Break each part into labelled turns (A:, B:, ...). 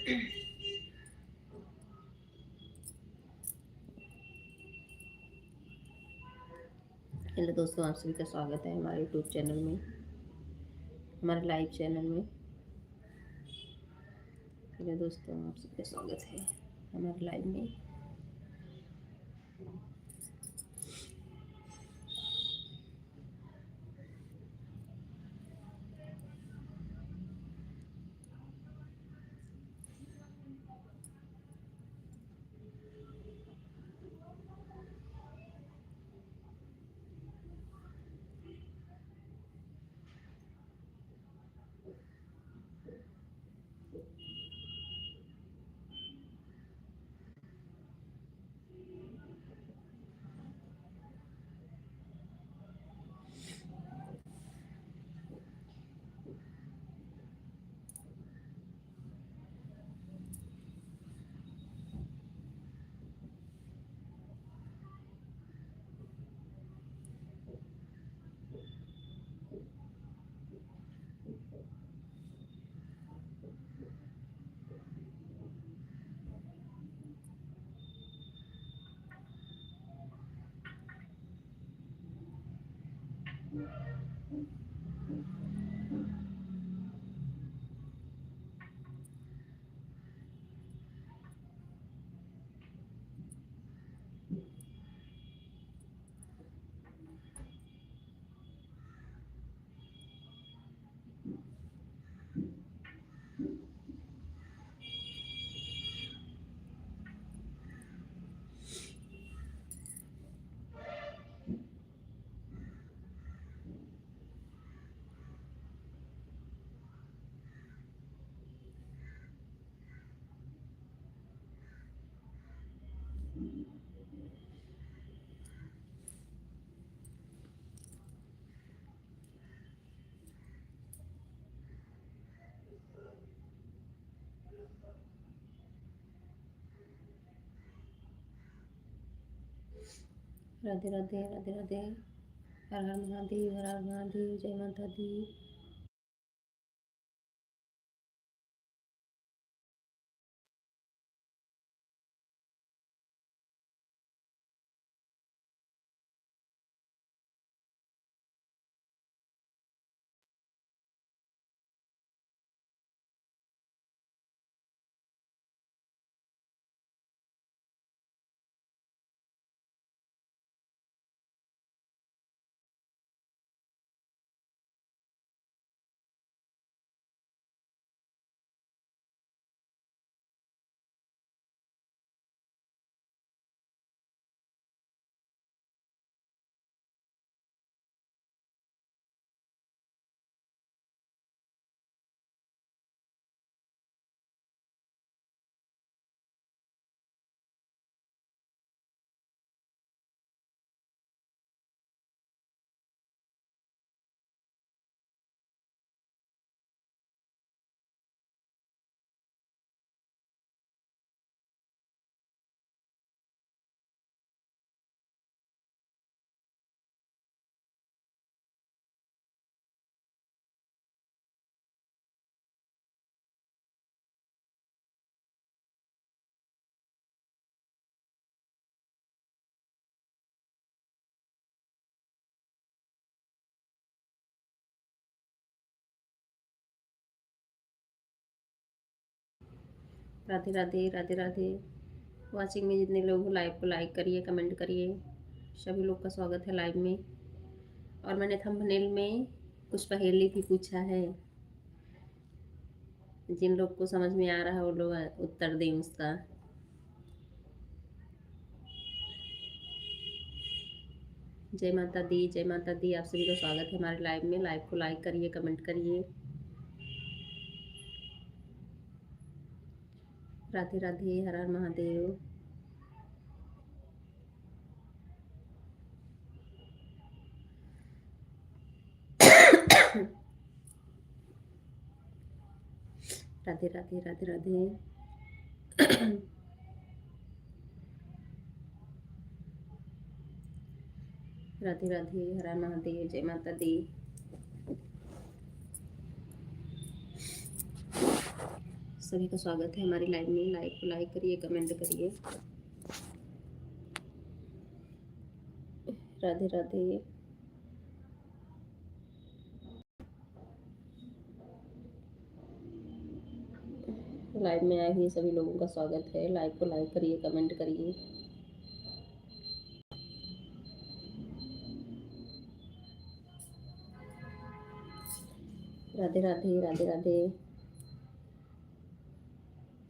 A: Hello दोस्तों, आप सभी का स्वागत है हमारे यूट्यूब चैनल में, हमारे लाइव चैनल में। हेलो दोस्तों, आप सभी का स्वागत है हमारे लाइव में। राधे राधे, राधे राधे। हर हर महादेव, हर हर महादेव। जय माता दी। राधे राधे, राधे राधे। वाचिंग में जितने लोग हो, लाइव को लाइक करिए, कमेंट करिए। सभी लोग का स्वागत है लाइव में। और मैंने थंबनेल में कुछ पहेली भी पूछा है, जिन लोग को समझ में आ रहा है वो लोग उत्तर दें उसका। जय माता दी, जय माता दी। आप सभी का स्वागत है हमारे लाइव में। लाइव को लाइक करिए, कमेंट करिए। राधे राधे, हर हर महादेव। राधे राधे, राधे राधे। राधे राधे, हर हर महादेव। जय माता दी। सभी का स्वागत है हमारी लाइव में। लाइव को लाइक करिए, कमेंट करिए। राधे राधे। लाइव में आए हुए सभी लोगों का स्वागत है। लाइव को लाइक करिए, कमेंट करिए। Radhe Radhe, Radhe Radhe.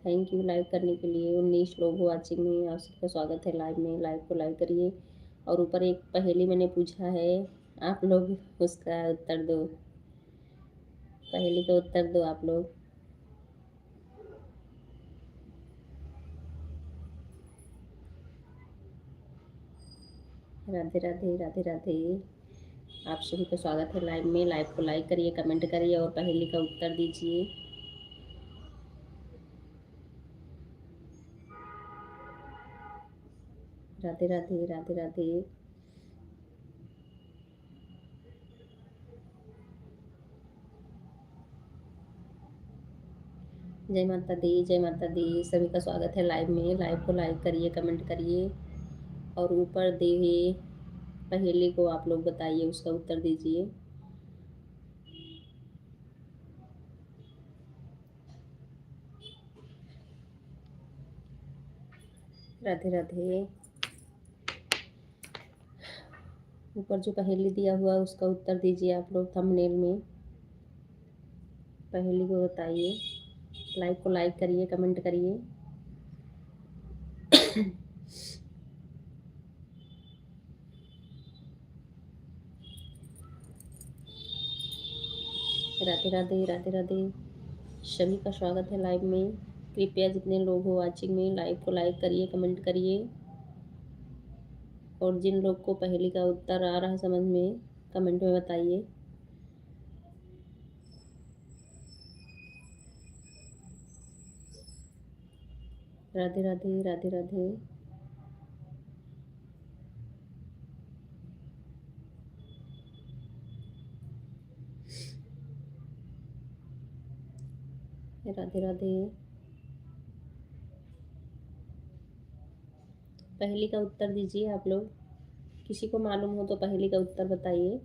A: Thank you like करने के लिए। 19 लोग वाचिंग में, आप सबका स्वागत है लाइव में। लाइव को लाइक करिए। और ऊपर एक पहेली मैंने पूछा है, आप लोग उसका उत्तर दो। पहेली का उत्तर दो आप लोग। राधे राधे, राधे राधे। आप सभी का स्वागत है लाइव में। लाइव को लाइक करिए, कमेंट करिए और पहेली का उत्तर दीजिए। राधे राधे, राधे राधे। जय माता दी, जय माता दी। सभी का स्वागत है लाइव में। लाइव को लाइक करिए, कमेंट करिए और ऊपर दी हुई पहेली को आप लोग बताइए, उसका उत्तर दीजिए। राधे राधे। ऊपर जो पहेली दिया हुआ उसका उत्तर दीजिए आप लोग थंबनेल में। पहेली को बताइए। लाइव को लाइक करिए, कमेंट करिए। राधे राधे, राधे राधे। सभी का स्वागत है लाइव में। कृपया जितने लोग हो वाचिंग में, लाइव को लाइक करिए, कमेंट करिए। और जिन लोग को पहेली का उत्तर आ रहा है समझ में, कमेंट में बताइए। राधे राधे, राधे राधे। राधे राधे। पहेली का उत्तर दीजिए आप लोग। किसी को मालूम हो तो पहेली का उत्तर बताइए।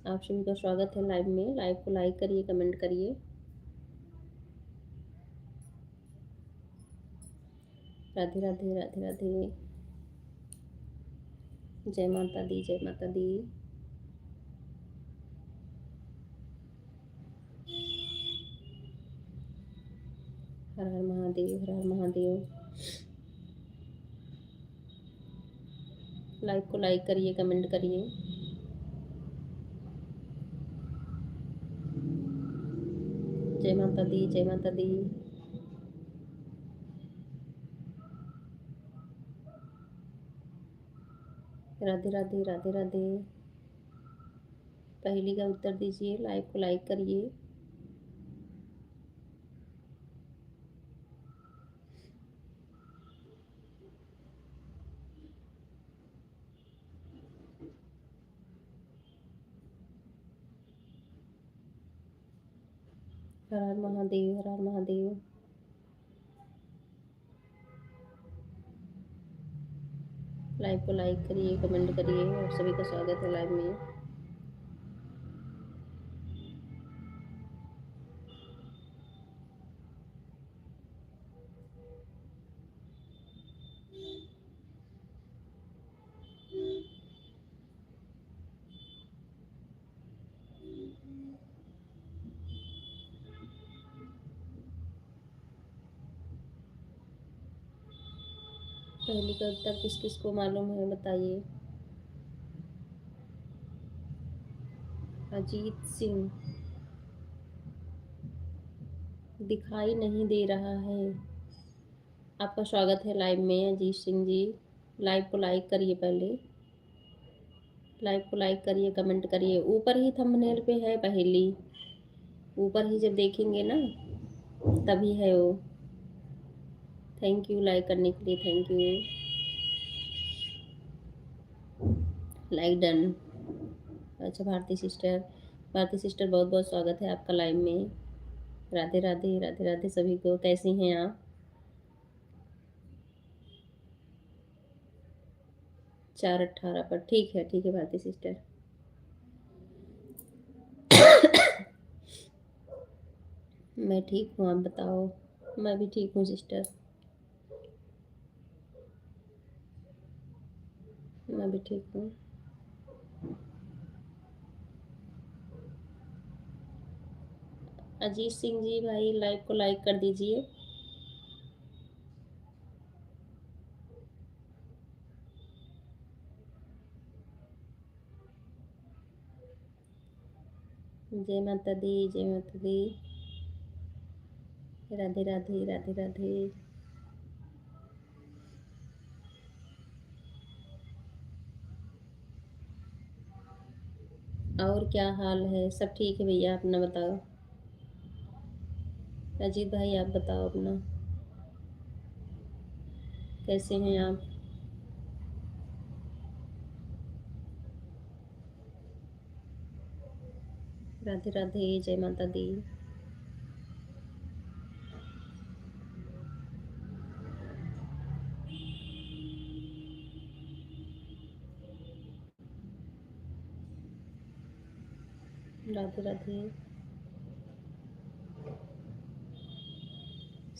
A: आप सभी का स्वागत है लाइव में। लाइव को लाइक करिए, कमेंट करिए। राधे राधे, राधे राधे। जय माता दी, जय माता दी। हर हर महादेव, हर हर महादेव। लाइव को लाइक करिए, कमेंट करिए। जय माता दी, जय माता दी। राधे राधे, राधे राधे। पहेली का उत्तर दीजिए। लाइव को लाइक करिए। हर हर महादेव, हर हर महादेव। लाइव को लाइक करिए, कमेंट करिए और सभी का स्वागत है लाइव में। पहेली का उत्तर किस किस को मालूम है बताइए। अजीत सिंह दिखाई नहीं दे रहा है। आपका स्वागत है लाइव में अजीत सिंह जी। लाइव को लाइक करिए पहले। लाइव को लाइक करिए, कमेंट करिए। ऊपर ही थंबनेल पे है पहेली। ऊपर ही जब देखेंगे ना तभी है वो। थैंक यू लाइक करने के लिए, थैंक यू। Like done. अच्छा भारती सिस्टर, भारती सिस्टर बहुत बहुत स्वागत है आपका लाइव में। राधे राधे, राधे राधे सभी को। कैसी हैं आप? 4:18 पर। ठीक है भारती सिस्टर। मैं ठीक हूँ, आप बताओ। मैं भी ठीक हूँ सिस्टर। मैं भी ठीक हूँ। अजीत सिंह जी भाई, लाइव को लाइक कर दीजिए। जय माता दी, जय माता दी। राधे राधे, राधे राधे। और क्या हाल है? सब ठीक है भैया, अपना बताओ। अजीत भाई आप बताओ अपना, कैसे हैं आप? राधे राधे, जय माता दी। राधे राधे।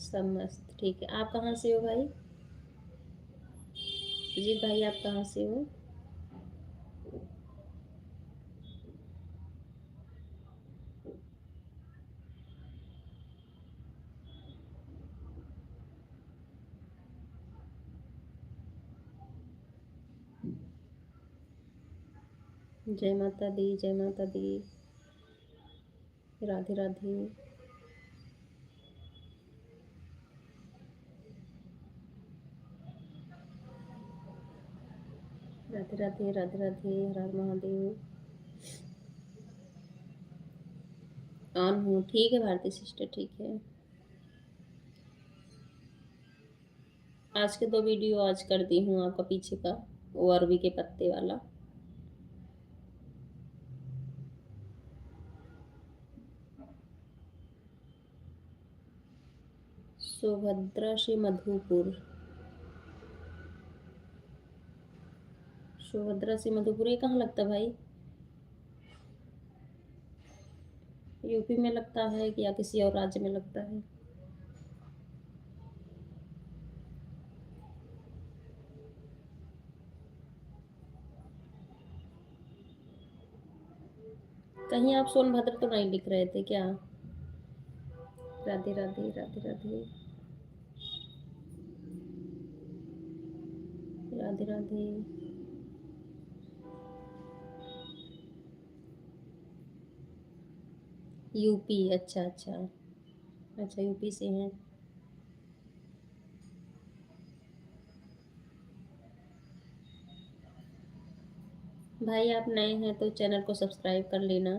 A: सब मस्त, ठीक है। आप कहाँ से हो भाई? अजीत भाई आप कहाँ से हो? जय माता दी, जय माता दी। राधे राधे। राधे राधे, राधे राधे, हर हर महादेव। ऑन हूँ, ठीक है भारती सिस्टर, ठीक है। आज के 2 वीडियो आज कर दी हूँ आपका पीछे का, वो अरबी के पत्ते वाला। सुभद्रा से मधुपुर। सुभद्रा से मधुपुर, ये कहाँ लगता है भाई? यूपी में लगता है कि या किसी और राज्य में लगता है? कहीं आप सोनभद्र तो नहीं लिख रहे थे क्या? राधे राधे, राधे राधे। राधे राधे। यूपी, अच्छा अच्छा। अच्छा यूपी से हैं। भाई आप नए हैं तो चैनल को सब्सक्राइब कर लेना।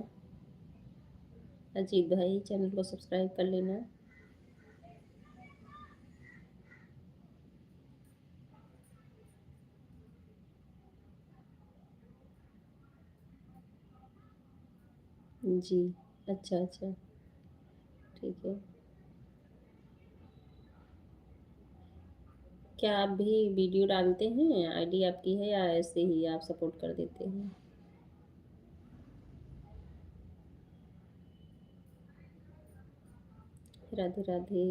A: अजीत भाई चैनल को सब्सक्राइब कर लेना। जी। अच्छा अच्छा। ठीक है। क्या आप भी वीडियो डालते हैं? आईडी आपकी है या ऐसे ही आप सपोर्ट कर देते हैं? राधे राधे।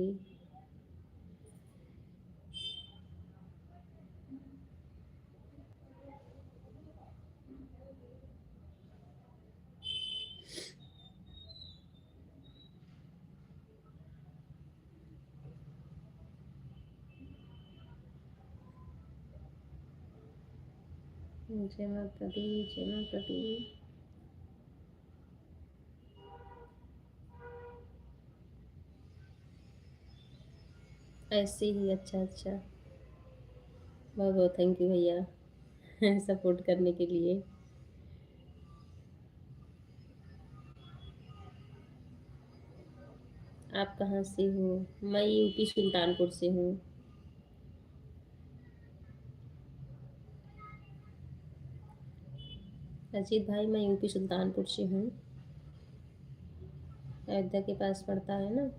A: जय माता दी, जय माता दी। ऐसे ही, अच्छा अच्छा। बहुत बहुत थैंक यू भैया सपोर्ट करने के लिए। आप कहाँ से हो? मैं यूपी सुल्तानपुर से हूँ। अजीत भाई मैं यूपी सुल्तानपुर से हूँ। अयोध्या के पास पड़ता है ना।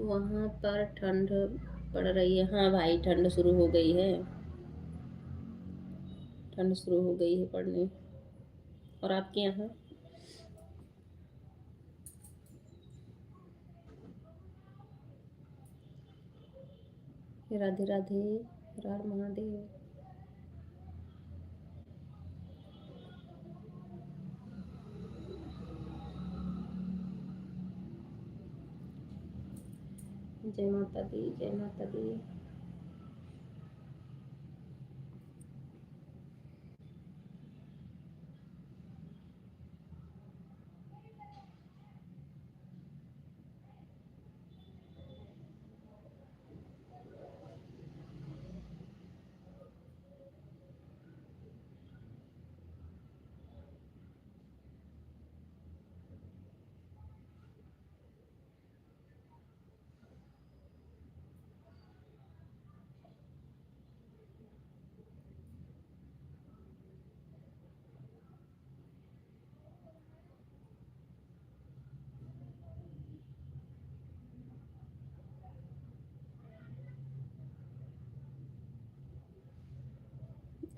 A: वहाँ पर ठंड पड़ रही है। हाँ भाई, ठंड शुरू हो गई है, ठंड शुरू हो गई है पड़ने। और आपके यहाँ? राधे राधे, हर हर महादेव। जय माता दी, जय माता दी।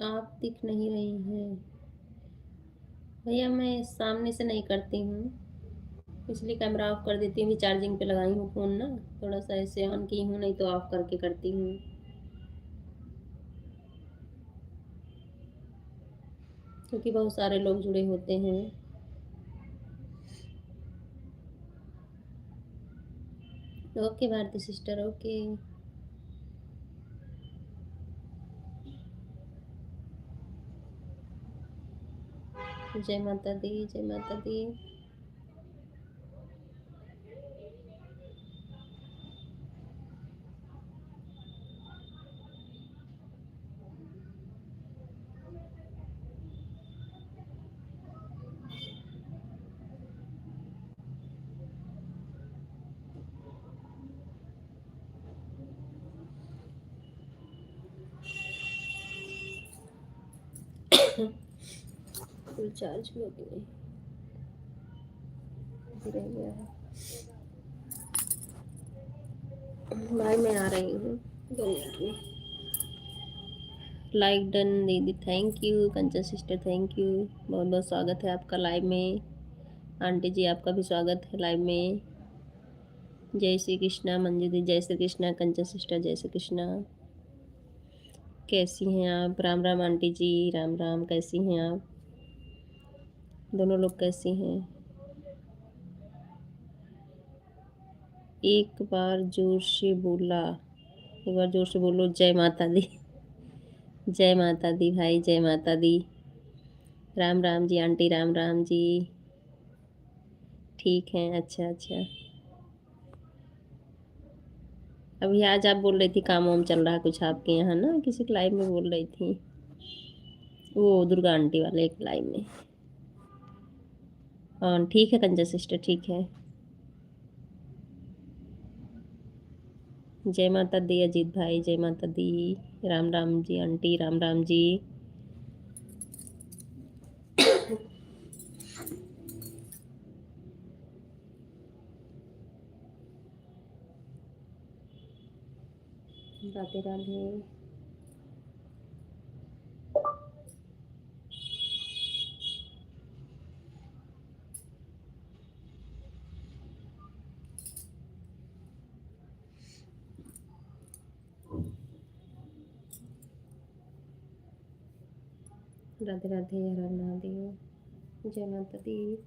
A: आप दिख नहीं रही हैं भैया। मैं सामने से नहीं करती हूँ, इसलिए कैमरा ऑफ कर देती हूँ। चार्जिंग पे लगाई हूँ फ़ोन ना, थोड़ा सा ऐसे ऑन की हूँ, नहीं तो ऑफ करके करती हूँ, क्योंकि बहुत सारे लोग जुड़े होते हैं। Okay Bharti sister, okay. जय माता दी, जय माता दी। फुल चार्ज भी होती नहीं, रह गया है। भाई मैं आ रही हूँ 2 मिनट में। लाइक डन दीदी, thank you. Kanchan sister, thank you. बहुत बहुत स्वागत है आपका लाइव में। आंटी जी आपका भी स्वागत है लाइव में। जय श्री कृष्णा मंजू दी, जय श्री कृष्णा। कंचन सिस्टर, जय श्री कृष्णा। कैसी हैं आप? राम राम आंटी जी, राम राम। कैसी हैं आप? दोनों लोग कैसी हैं? एक बार जोर से बोला, एक बार जोर से बोलो, जय माता दी। जय माता दी भाई, जय माता दी। राम राम जी आंटी, राम राम जी। ठीक है, अच्छा अच्छा। अभी आज आप बोल रही थी काम वाम चल रहा है कुछ आपके यहाँ ना, किसी लाइव में बोल रही थी, वो दुर्गा आंटी वाले एक लाइव में। हाँ ठीक है कंजा सिस्टर, ठीक है। जय माता दी अजीत भाई, जय माता दी। राम राम जी आंटी, राम राम जी। राधे राधे। राधे राधे, हर हर महादेव, जय माता दी।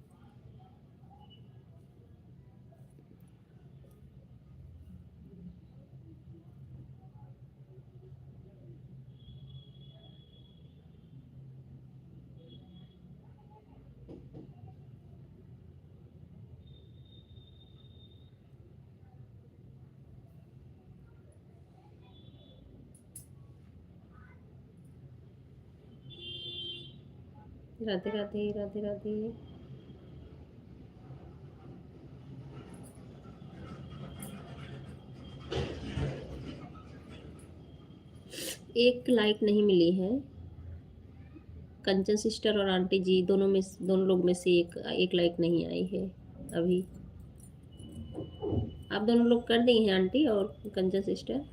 A: राधे राधे, राधे राधे। एक लाइक नहीं मिली है। कंचन सिस्टर और आंटी जी दोनों लोग में से एक एक लाइक नहीं आई है अभी। आप दोनों लोग कर दी हैं आंटी और कंचन सिस्टर,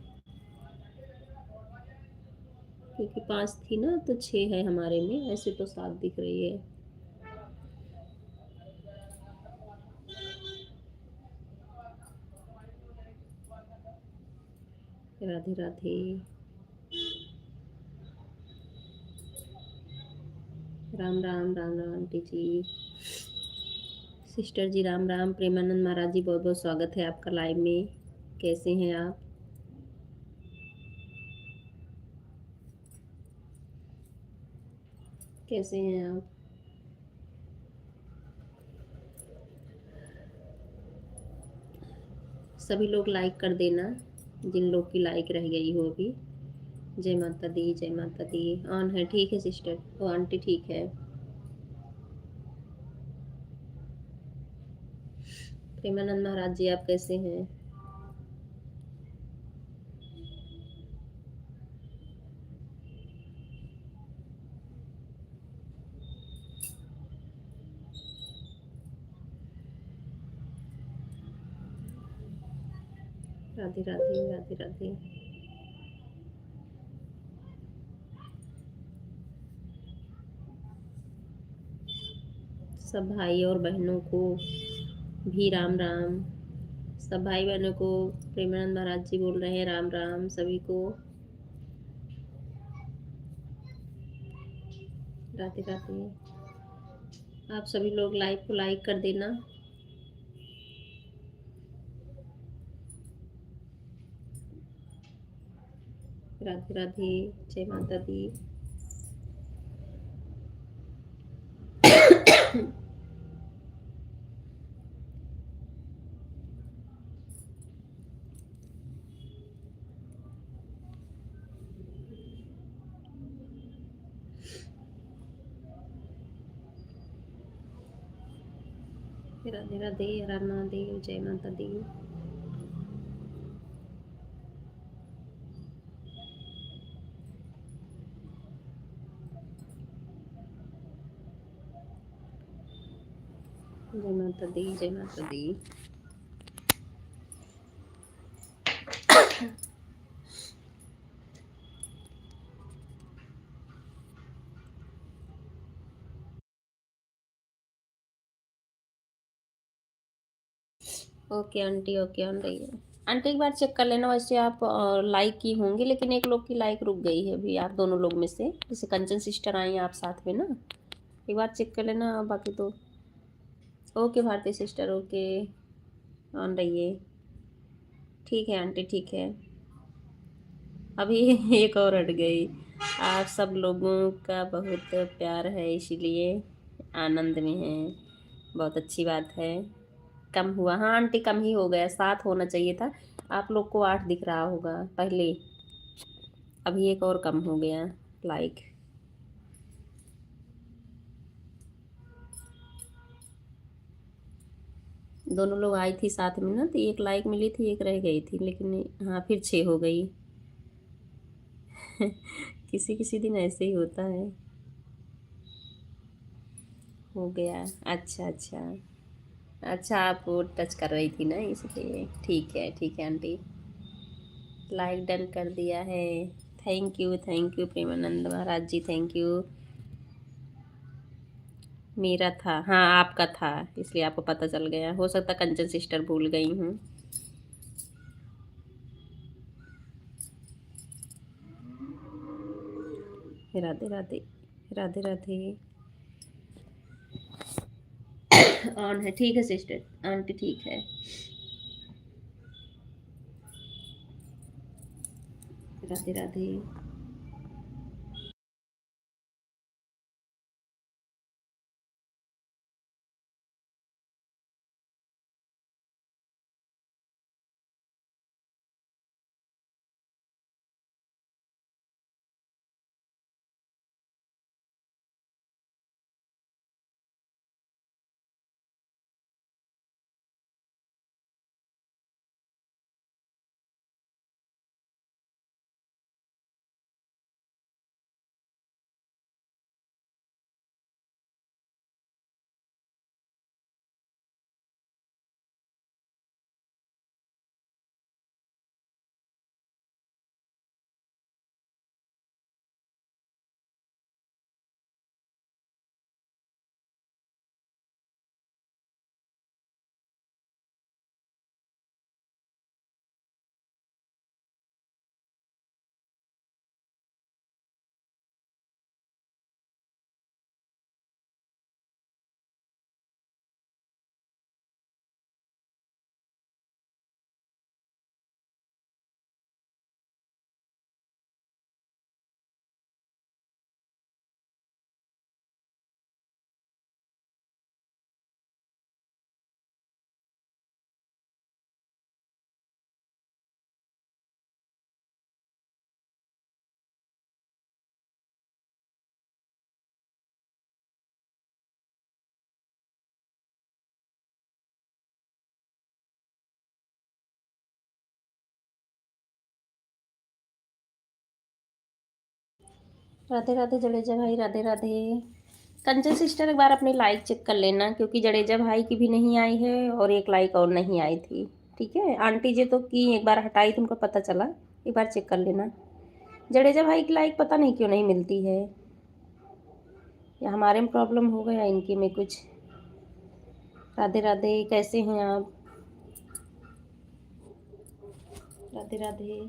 A: क्योंकि 5 थी ना तो 6 है हमारे में, ऐसे तो 7 दिख रही है। राधे राधे, राम राम, राम राम आंटी जी, सिस्टर जी, राम राम। प्रेमानंद महाराज जी, बहुत बहुत स्वागत है आपका लाइव में। कैसे हैं आप? कैसे हैं आप? सभी लोग लाइक कर देना, जिन लोग की लाइक रह गई हो अभी। जय माता दी, जय माता दी। ऑन है, ठीक है सिस्टर, ओ आंटी ठीक है। प्रेमानंद महाराज जी, आप कैसे हैं? राधे राधे, राधे राधे। सब भाई और बहनों को भी राम राम। सब भाई बहनों को प्रेमानंद महाराज जी बोल रहे हैं राम राम सभी को। राधे राधे। आप सभी लोग लाइव को लाइक कर देना। राधे राधे, जय माता दी। राधे राधे, हर हर महादेव, जय माता दी। जय माता दी, जय माता दी। ओके आंटी, ओके, ऑन रही है। आंटी एक बार चेक कर लेना, वैसे आप लाइक की होंगी, लेकिन एक लोग की लाइक रुक गई है अभी, आप दोनों लोग में से, जैसे कंचन सिस्टर आई हैं आप साथ में ना, एक बार चेक कर लेना, बाकी तो okay. Bharti sister, okay, on रहिए। ठीक है आंटी, ठीक है। अभी एक और हट गई। आप सब लोगों का बहुत प्यार है, इसीलिए आनंद में हैं। बहुत अच्छी बात है। कम हुआ, हाँ आंटी, कम ही हो गया, 7 होना चाहिए था। आप लोग को 8 दिख रहा होगा पहले, अभी एक और कम हो गया लाइक। दोनों लोग आई थी साथ में ना, तो एक लाइक मिली थी, एक रह गई थी, लेकिन हाँ फिर 6 हो गई। किसी किसी दिन ऐसे ही होता है। हो गया, अच्छा अच्छा। अच्छा, आप वो टच कर रही थी ना इसलिए, ठीक है आंटी। लाइक डन कर दिया है। Thank you Premanand Maharaj ji, thank you. मेरा था, हाँ आपका था, इसलिए आपको पता चल गया। हो सकता कंचन सिस्टर भूल गई हूँ। राधे राधे, राधे राधे। ऑन है, ठीक है सिस्टर, आंटी ठीक है। राधे राधे। राधे राधे जडेजा भाई, राधे राधे। कंचन सिस्टर एक बार अपनी लाइक चेक कर लेना, क्योंकि जडेजा भाई की भी नहीं आई है और एक लाइक और नहीं आई थी। ठीक है, आंटी जी तो की एक बार हटाई तो उनको पता चला, एक बार चेक कर लेना। जडेजा भाई की लाइक पता नहीं क्यों नहीं मिलती है, या हमारे में प्रॉब्लम हो गया इनकी में कुछ। राधे राधे, कैसे हैं आप? राधे राधे।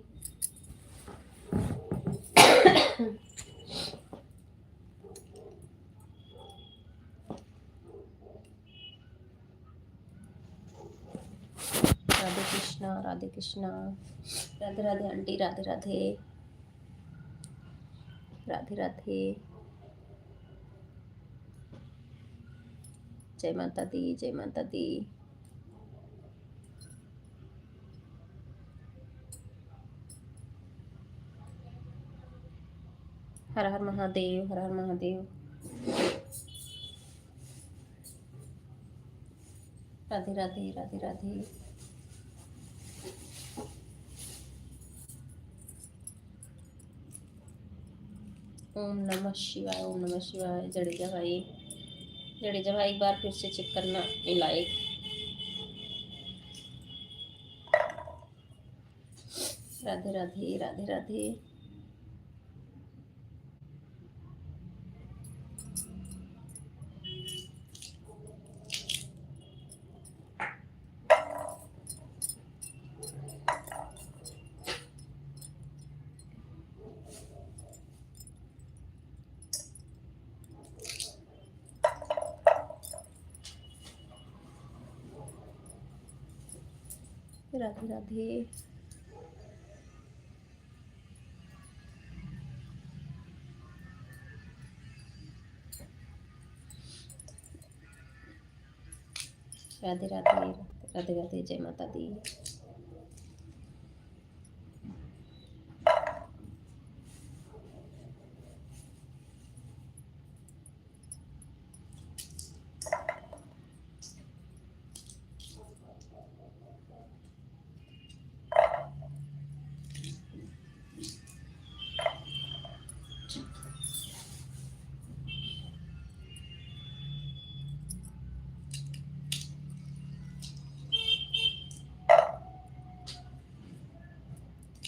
A: राधे कृष्णा, राधे कृष्णा। राधे राधे आंटी, राधे राधे। राधे राधे। जय माता दी, जय माता दी। हर हर महादेव, हर हर महादेव। राधे राधे, राधे राधे। ओम नमः शिवाय, ओम नमः शिवाय। जडेजा भाई, जडेजा भाई एक बार फिर से चेक करना लाइक। राधे राधे, राधे राधे। राधे राधे। राधे राधे, राधे राधे। जय माता दी।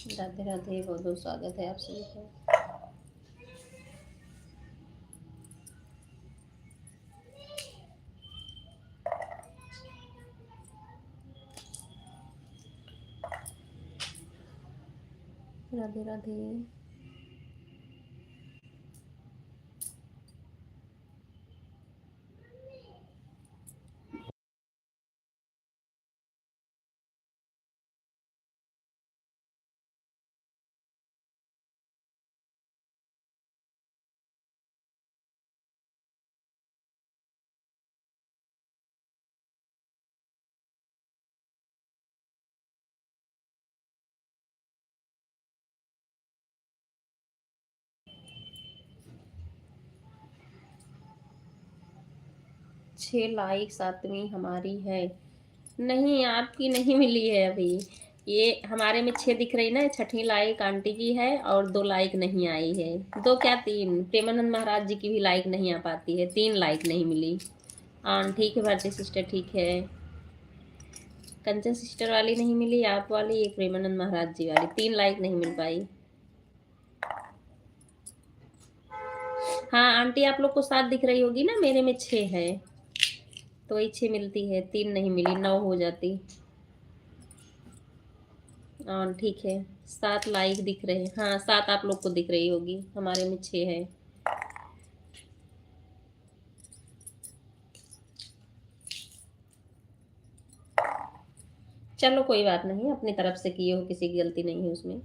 A: राधे राधे, बहुत बहुत स्वागत है आप सभी का। राधे राधे। 6 लाइक, 7वीं हमारी है। नहीं, आपकी नहीं मिली है अभी। ये हमारे में 6 दिख रही ना, 6ठी लाइक आंटी की है और 2 लाइक नहीं आई है। 2 क्या 3, प्रेमानंद महाराज जी की भी लाइक नहीं आ पाती है, 3 लाइक नहीं मिली। हाँ ठीक है भारती सिस्टर, ठीक है। कंचन सिस्टर वाली नहीं मिली, आप वाली, एक प्रेमानंद महाराज जी वाली, 3 लाइक नहीं मिल पाई। हाँ आंटी, आप लोग को 7 दिख रही होगी ना, मेरे में 6 है, तो वही 6 मिलती है, 3 नहीं मिली, 9 हो जाती। हाँ ठीक है, 7 लाइक दिख रहे हैं। हाँ 7 आप लोग को दिख रही होगी, हमारे में 6 है। चलो कोई बात नहीं, अपनी तरफ से किए हो, किसी की गलती नहीं है उसमें।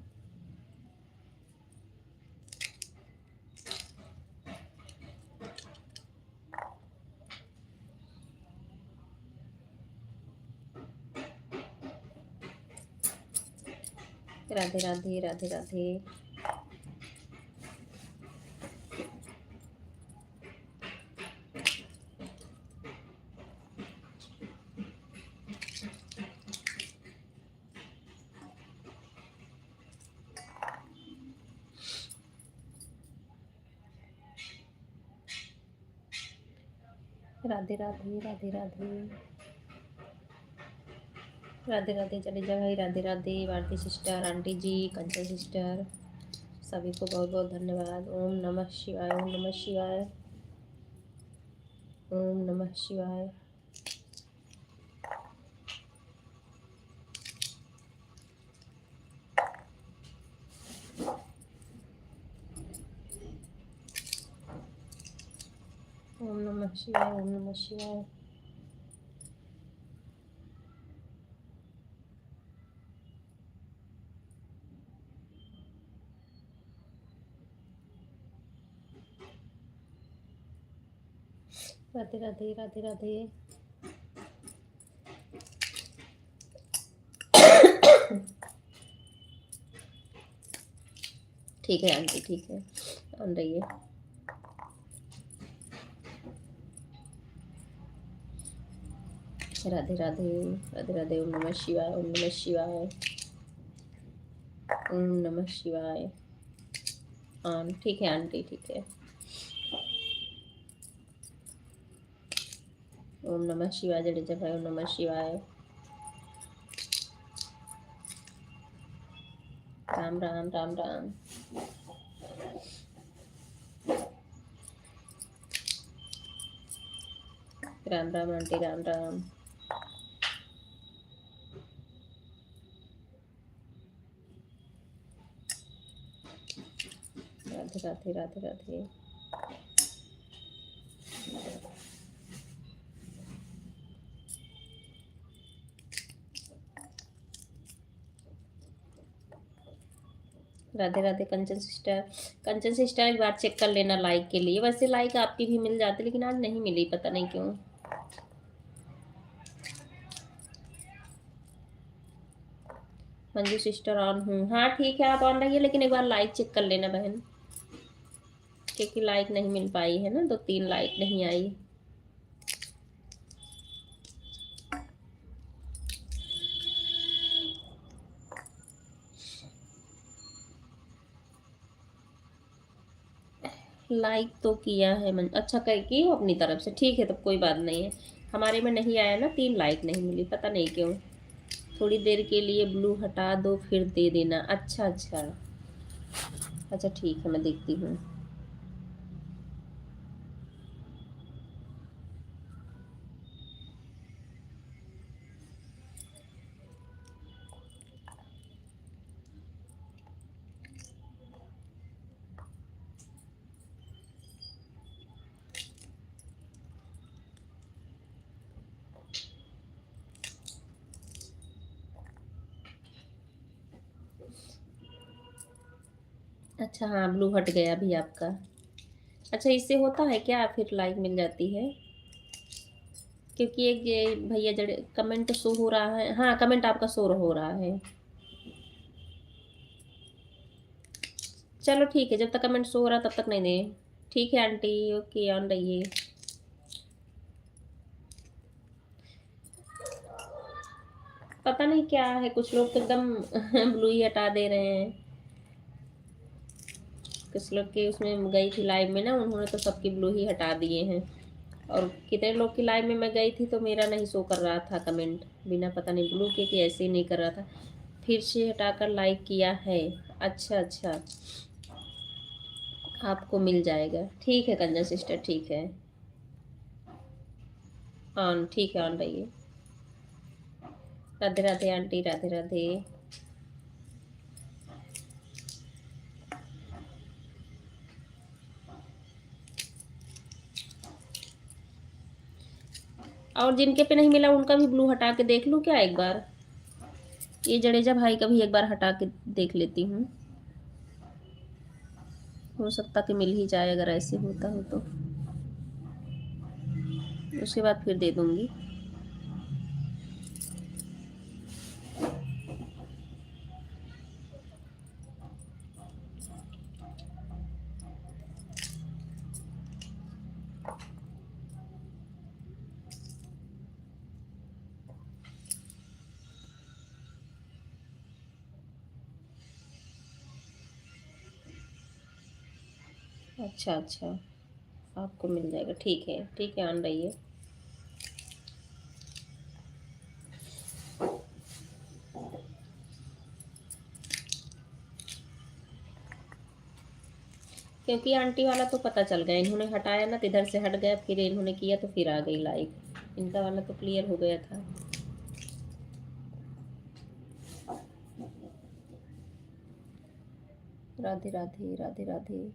A: राधे राधे, राधे राधे। राधे राधे, राधे राधे, राधे राधे। चले जाओ भाई, राधे राधे भारती सिस्टर, आंटी जी, कंचन सिस्टर, सभी को बहुत बहुत धन्यवाद। ओम नमः शिवाय, ओम नमः शिवाय, ओम नमः शिवाय। ओम नमः शिवाय, ओम नमः शिवाय। राधे राधे, राधे राधे। ठीक है आंटी, ठीक है, ऑन रही है। राधे राधे, राधे राधे। ओम नमः शिवाय, ओम नमः शिवाय, ओम नमः शिवाय। हाँ ठीक है आंटी, ठीक है। ओम नमः शिवाय जडेजा भाई, ओम नमः शिवाय। Ram Ram, Ram Ram. Ram Ram aunty, Ram Ram. Radhe Radhe, Radhe Radhe. Radhe Radhe Kanchan sister. Kanchan sister एक बार चेक कर लेना लाइक के लिए, वैसे लाइक आपकी भी मिल जाती, लेकिन आज नहीं मिली, पता नहीं क्यों। मंजू सिस्टर ऑन हूँ, हाँ ठीक है, आप ऑन रहिए, लेकिन एक बार लाइक चेक कर लेना बहन, क्योंकि लाइक नहीं मिल पाई है ना, 2-3 लाइक नहीं आई। लाइक तो किया है मन, अच्छा कर की हो अपनी तरफ से, ठीक है, तब कोई बात नहीं है। हमारे में नहीं आया ना, 3 लाइक नहीं मिली, पता नहीं क्यों। थोड़ी देर के लिए ब्लू हटा दो फिर दे देना, अच्छा अच्छा। अच्छा ठीक है, मैं देखती हूँ। अच्छा हाँ, ब्लू हट गया अभी आपका। अच्छा इससे होता है क्या, फिर लाइक मिल जाती है? क्योंकि एक ये भैया जड़े कमेंट शो हो रहा है, हाँ कमेंट आपका शो हो रहा है। चलो ठीक है, जब तक कमेंट शो हो रहा तब तक नहीं दे। ठीक है आंटी, ओके, ऑन रहिए। पता नहीं क्या है, कुछ लोग तो एकदम ब्लू ही हटा दे रहे हैं। कुछ लोग के उसमें गई थी लाइव में ना, उन्होंने तो सबकी ब्लू ही हटा दिए हैं। और कितने लोग की लाइव में मैं गई थी तो मेरा नहीं शो कर रहा था कमेंट, बिना पता नहीं ब्लू के कि ऐसे ही नहीं कर रहा था। फिर से हटाकर लाइक किया है। अच्छा अच्छा, आपको मिल जाएगा। ठीक है कंजा सिस्टर, ठीक है। ऑन, ठीक है, ऑन रहिए। राधे राधे आंटी, राधे राधे। और जिनके पे नहीं मिला उनका भी ब्लू हटा के देख लूँ क्या एक बार? ये जडेजा भाई का भी एक बार हटा के देख लेती हूँ, हो सकता कि मिल ही जाए अगर ऐसे होता हो तो। उसके बाद फिर दे दूंगी। अच्छा अच्छा, आपको मिल जाएगा। ठीक है ठीक है, आन रही है। क्योंकि आंटी वाला तो पता चल गया, इन्होंने हटाया ना तो इधर से हट गया, फिर इन्होंने किया तो फिर आ गई लाइक। इनका वाला तो क्लियर हो गया था। राधे राधे, राधे राधे।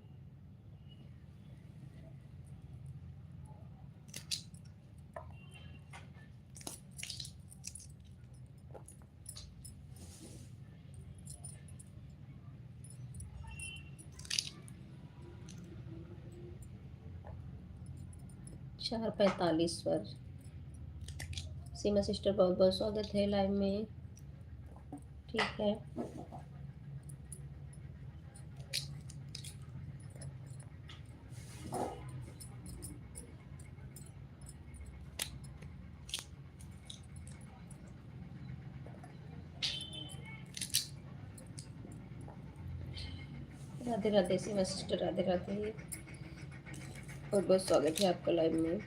A: 4:45 पर। सीमा सिस्टर बहुत बहुत स्वागत है लाइव में। ठीक है। राधे राधे सीमा सिस्टर, राधे राधे। बहुत बहुत स्वागत है आपका लाइव में।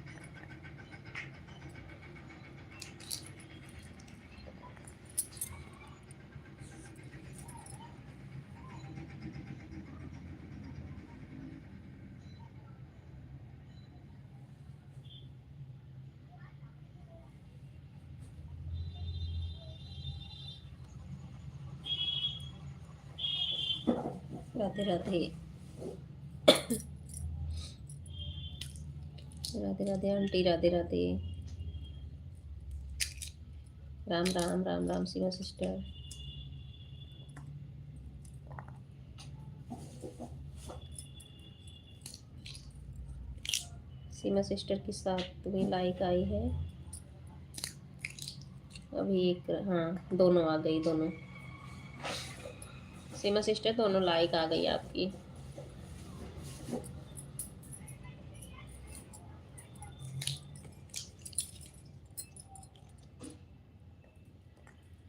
A: राधे राधे, राधे राधे आंटी, राधे राधे। राम राम, राम राम सीमा सिस्टर। सीमा सिस्टर की 7वीं लाइक आई है अभी एक। हाँ, दोनों आ गई, दोनों। सीमा सिस्टर दोनों लाइक आ गई आपकी।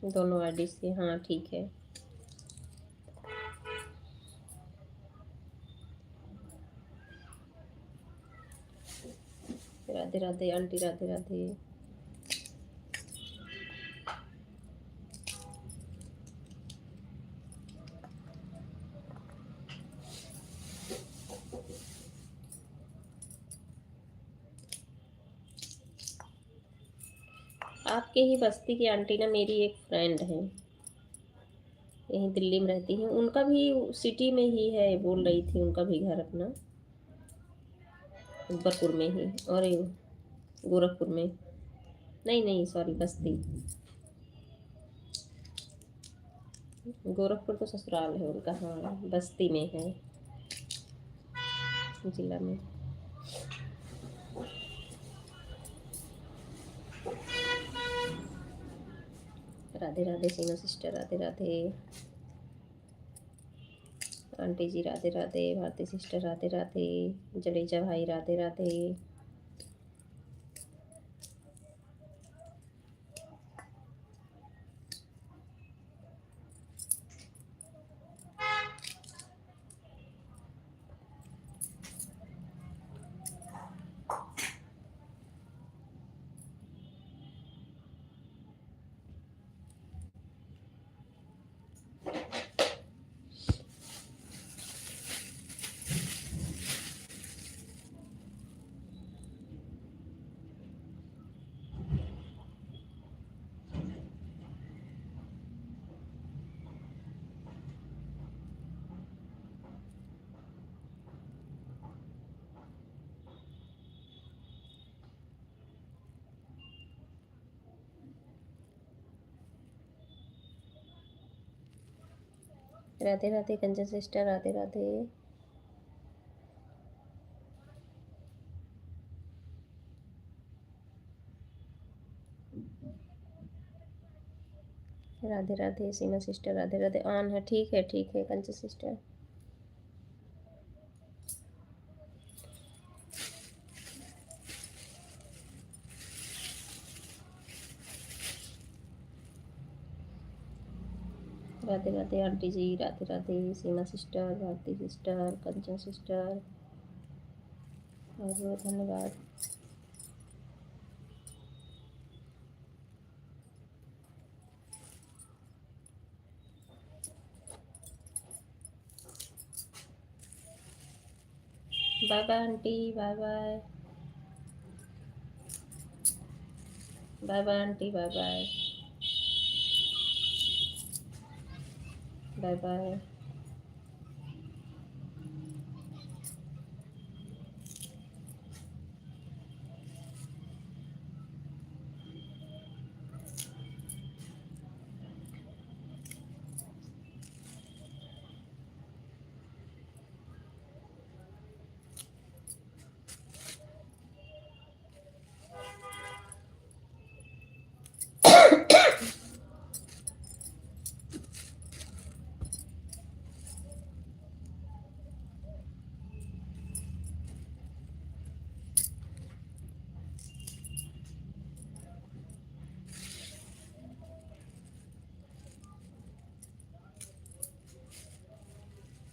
A: दोनों आईडी से, हाँ ठीक है। राधे राधे आंटी, राधे राधे। आपके ही बस्ती की आंटी ना मेरी एक फ्रेंड है, यहीं दिल्ली में रहती हैं। उनका भी सिटी में ही है, बोल रही थी उनका भी घर अपना अकबरपुर में ही, और ये गोरखपुर में। नहीं नहीं सॉरी, बस्ती। गोरखपुर तो ससुराल है उनका, हाँ बस्ती में है, जिला में। Radhe Radhe Seema sister, Radhe Radhe aunty ji, Radhe Radhe Bharti sister, Radhe Radhe Jadeja भाई, Radhe Radhe. Radhe Radhe Kanchan sister, Radhe Radhe. Radhe Radhe Seema sister, Radhe Radhe. On है, ठीक है Kanchan sister. Radhe Radhe aunty ji, Radhe Radhe Seema sister, Bharti sister, Kanchan sister, बहुत बहुत धन्यवाद। Bye bye aunty, bye bye, bye bye aunty, bye bye, bye bye.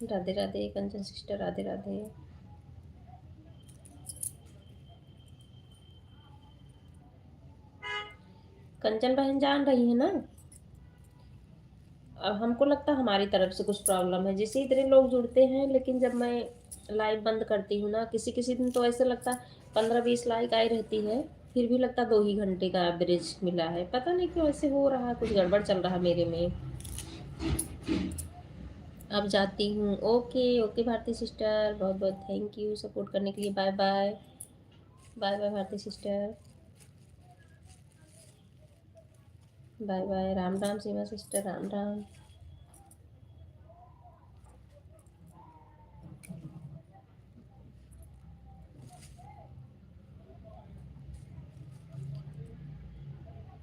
A: Radhe Radhe Kanchan sister, Radhe Radhe. कंचन बहन जान रही है ना? अब हमको लगता है हमारी तरफ से कुछ प्रॉब्लम है, जैसे इतने लोग जुड़ते हैं, लेकिन जब मैं लाइव बंद करती हूँ ना, किसी किसी दिन तो ऐसे लगता है 15-20 लाइक आई रहती है, फिर भी लगता 2 ही घंटे का एवरेज मिला है। पता नहीं क्यों ऐसे हो रहा है, कुछ गड़बड़ चल रहा है मेरे में। अब जाती हूँ। ओके ओके भारती सिस्टर, बहुत बहुत थैंक यू सपोर्ट करने के लिए। Bye bye, bye bye Bharti sister, bye bye. Ram Ram Seema sister, Ram Ram.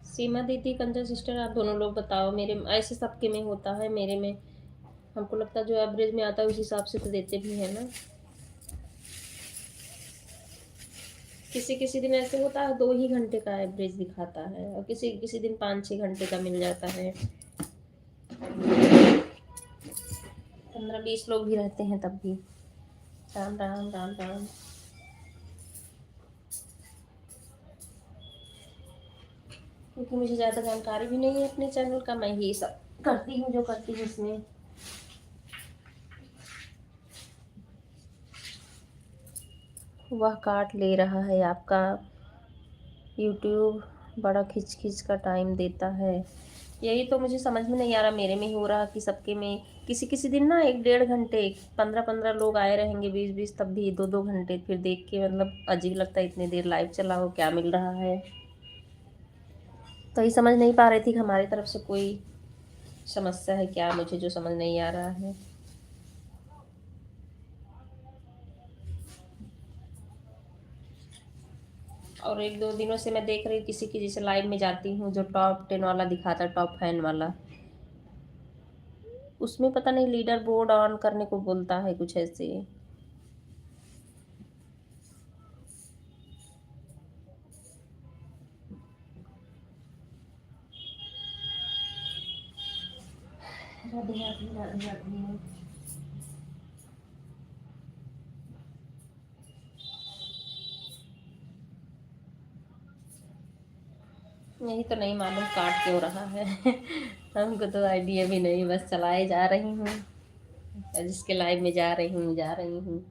A: Seema दीदी कंचन सिस्टर, आप दोनों लोग बताओ, मेरे ऐसे सबके में होता है, मेरे में हमको लगता है जो एवरेज में आता है उस हिसाब से तो देते भी है ना। किसी किसी दिन ऐसे होता है 2 ही घंटे का एवरेज दिखाता है, और किसी किसी दिन 5-6 घंटे का मिल जाता है। 15-20 लोग भी रहते हैं तब भी। राम राम, राम राम। क्योंकि मुझे ज़्यादा जानकारी भी नहीं है अपने चैनल का, मैं ही सब करती हूँ जो करती हूँ इसमें। वह काट ले रहा है आपका यूट्यूब, बड़ा खिंच खिंच का टाइम देता है। यही तो मुझे समझ में नहीं आ रहा, मेरे में हो रहा कि सबके में। किसी किसी दिन ना 1-1.5 घंटे, 15-15 लोग आए रहेंगे, 20-20, तब भी 2-2 घंटे, फिर देख के मतलब अजीब लगता है, इतनी देर लाइव चला हो, क्या मिल रहा है। तो ये समझ नहीं पा रही थी कि हमारी तरफ से कोई समस्या है क्या, मुझे जो समझ नहीं आ रहा है। और 1-2 दिनों से मैं देख रही किसी की, जैसे लाइव में जाती हूँ जो टॉप 10 वाला दिखाता है, टॉप फैन वाला, उसमें पता नहीं लीडर बोर्ड ऑन करने को बोलता है कुछ ऐसे। राधे राधे, राधे राधे। यही तो नहीं मालूम काट क्यों रहा है। हमको तो आइडिया भी नहीं, बस चलाए जा रही हूँ, जिसके लाइव में जा रही हूँ जा रही हूँ।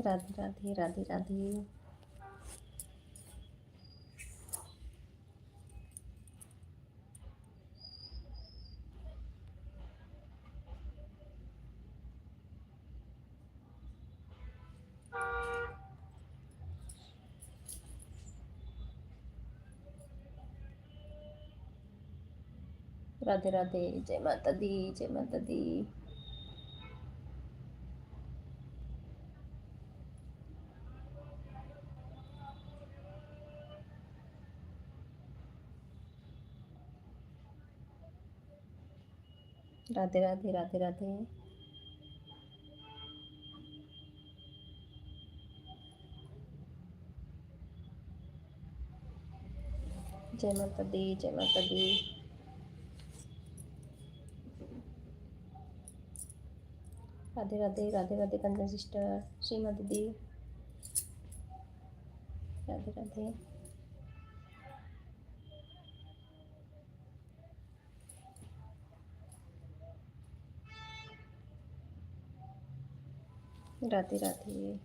A: राधे राधे, राधे राधे। राधे राधे, जय माता दी, जय माता दी। राधे राधे, राधे राधे। जय माता दी, जय माता दी। राधे राधे, राधे राधे कंचन सिस्टर, सीमा दीदी, राधे राधे। राधे राधे।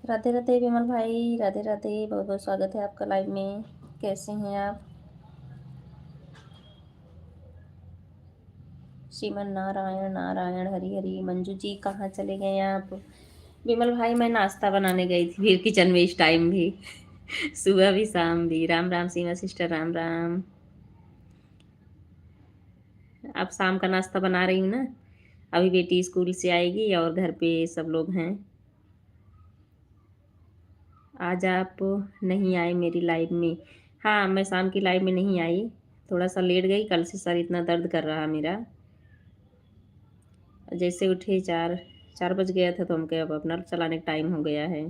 A: राधे राधे विमल भाई, राधे राधे, बहुत बहुत स्वागत है आपका लाइव में। कैसे हैं आप? श्रीमन नारायण नारायण, हरि हरि। मंजू जी कहाँ चले गए आप? विमल भाई मैं नाश्ता बनाने गई थी फिर किचन में इस टाइम भी। सुबह भी शाम भी। राम राम सीमा सिस्टर, राम राम। अब शाम का नाश्ता बना रही हूँ ना। अभी बेटी स्कूल से आएगी और घर पे सब लोग हैं। आज आप नहीं आए मेरी लाइव में। हाँ, मैं शाम की लाइव में नहीं आई। थोड़ा सा लेट गई, कल से सर इतना दर्द कर रहा मेरा। जैसे उठे 4 बज गया था, तो हम कहे अब अपना चलाने का टाइम हो गया है।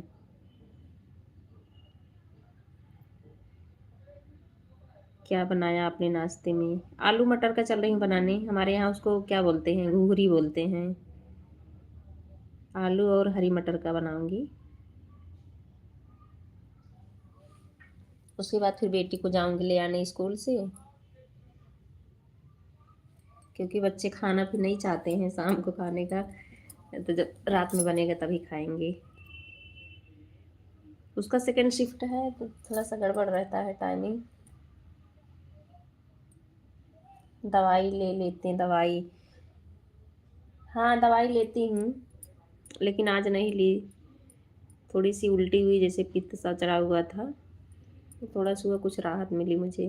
A: क्या बनाया आपने नाश्ते में? आलू मटर का चल रही हूँ बनाने। हमारे यहाँ उसको क्या बोलते हैं, घुघरी बोलते हैं। आलू और हरी मटर का बनाऊंगी। उसके बाद फिर बेटी को जाऊंगी ले आने स्कूल से, क्योंकि बच्चे खाना फिर नहीं चाहते हैं शाम को खाने का। तो जब रात में बनेगा तभी खाएंगे। उसका सेकंड शिफ्ट है तो थोड़ा सा गड़बड़ रहता है टाइमिंग। दवाई ले लेते हैं दवाई। हाँ, दवाई लेती हूँ, लेकिन आज नहीं ली। थोड़ी सी उल्टी हुई, जैसे पित्त सा चढ़ा हुआ था, तो थोड़ा सुबह कुछ राहत मिली मुझे।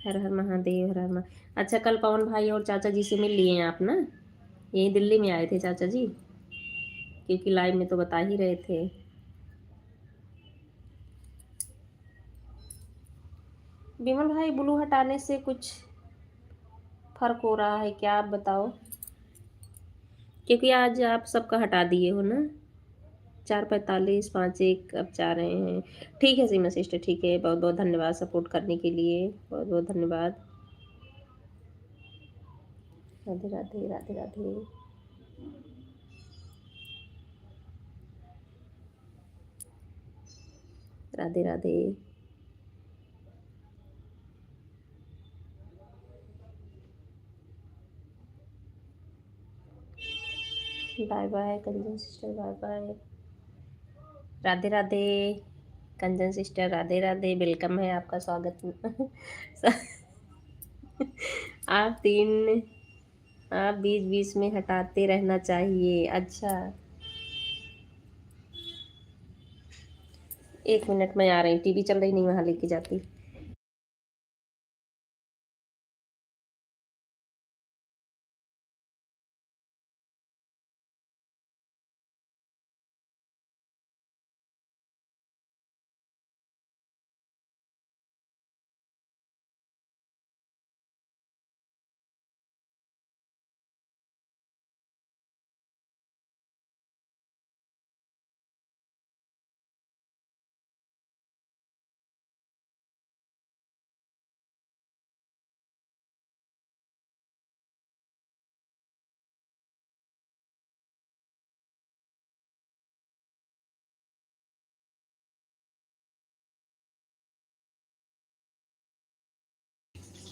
A: हर हर महादेव, हर हर अच्छा, कल पवन भाई और चाचा जी से मिल लिए हैं आप ना? यहीं दिल्ली में आए थे चाचा जी, क्योंकि लाइव में तो बता ही रहे थे। विमल भाई, ब्लू हटाने से कुछ फर्क हो रहा है क्या, आप बताओ? क्योंकि आज आप सबका हटा दिए हो ना। 4:45, 5:01 अब जा रहे हैं। ठीक है सीमा सिस्टर, ठीक है। बहुत बहुत धन्यवाद सपोर्ट करने के लिए, बहुत बहुत धन्यवाद। Radhe Radhe, Radhe Radhe. Radhe Radhe. Bye bye Kanchan sister, bye bye. Radhe Radhe Kanchan sister, Radhe Radhe. Welcome है, आपका स्वागत। आप तीन, आप बीच बीच में हटाते रहना चाहिए। अच्छा, 1 मिनट में आ रही। टीवी चल रही, नहीं वहां लेके जाती।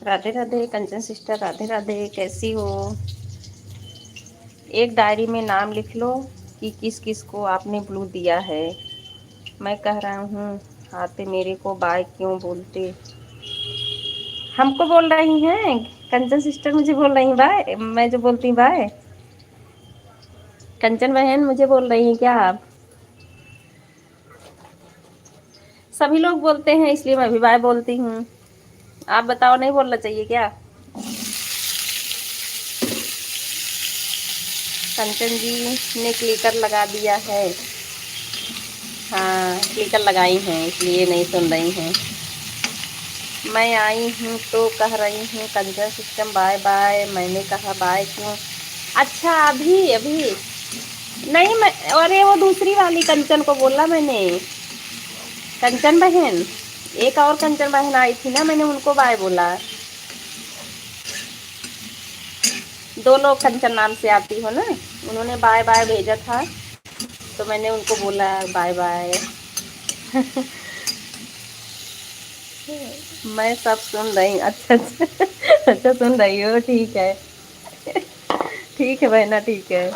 A: राधे राधे कंचन सिस्टर, राधे राधे। कैसी हो? एक डायरी में नाम लिख लो कि किस किस को आपने ब्लू दिया है। मैं कह रहा हूँ, आते मेरे को बाय क्यों बोलते? हमको बोल रही हैं कंचन सिस्टर, मुझे बोल रही हैं बाय? मैं जो बोलती हूँ बाय? कंचन बहन, मुझे बोल रही हैं क्या आप? सभी लोग बोलते हैं, इसलिए मैं भी बाय बोलती हूँ। आप बताओ, नहीं बोलना चाहिए क्या? कंचन जी ने क्लिकर लगा दिया है। हाँ, क्लिकर लगाई हैं, इसलिए नहीं सुन रही हैं। मैं आई हूँ तो कह रही हूँ कंचन सिस्टम बाय बाय। मैंने कहा बाय क्यों? अच्छा, अभी अभी नहीं, मैं अरे वो दूसरी वाली कंचन को बोला मैंने। कंचन बहन, एक और कंचन बहन आई थी ना, मैंने उनको बाय बोला। 2 लोग कंचन नाम से आती हो ना, उन्होंने बाय बाय भेजा था, तो मैंने उनको बोला बाय बाय। मैं सब सुन रही। अच्छा अच्छा। अच्छा, सुन रही हो, ठीक है। ठीक है बहना, ठीक है।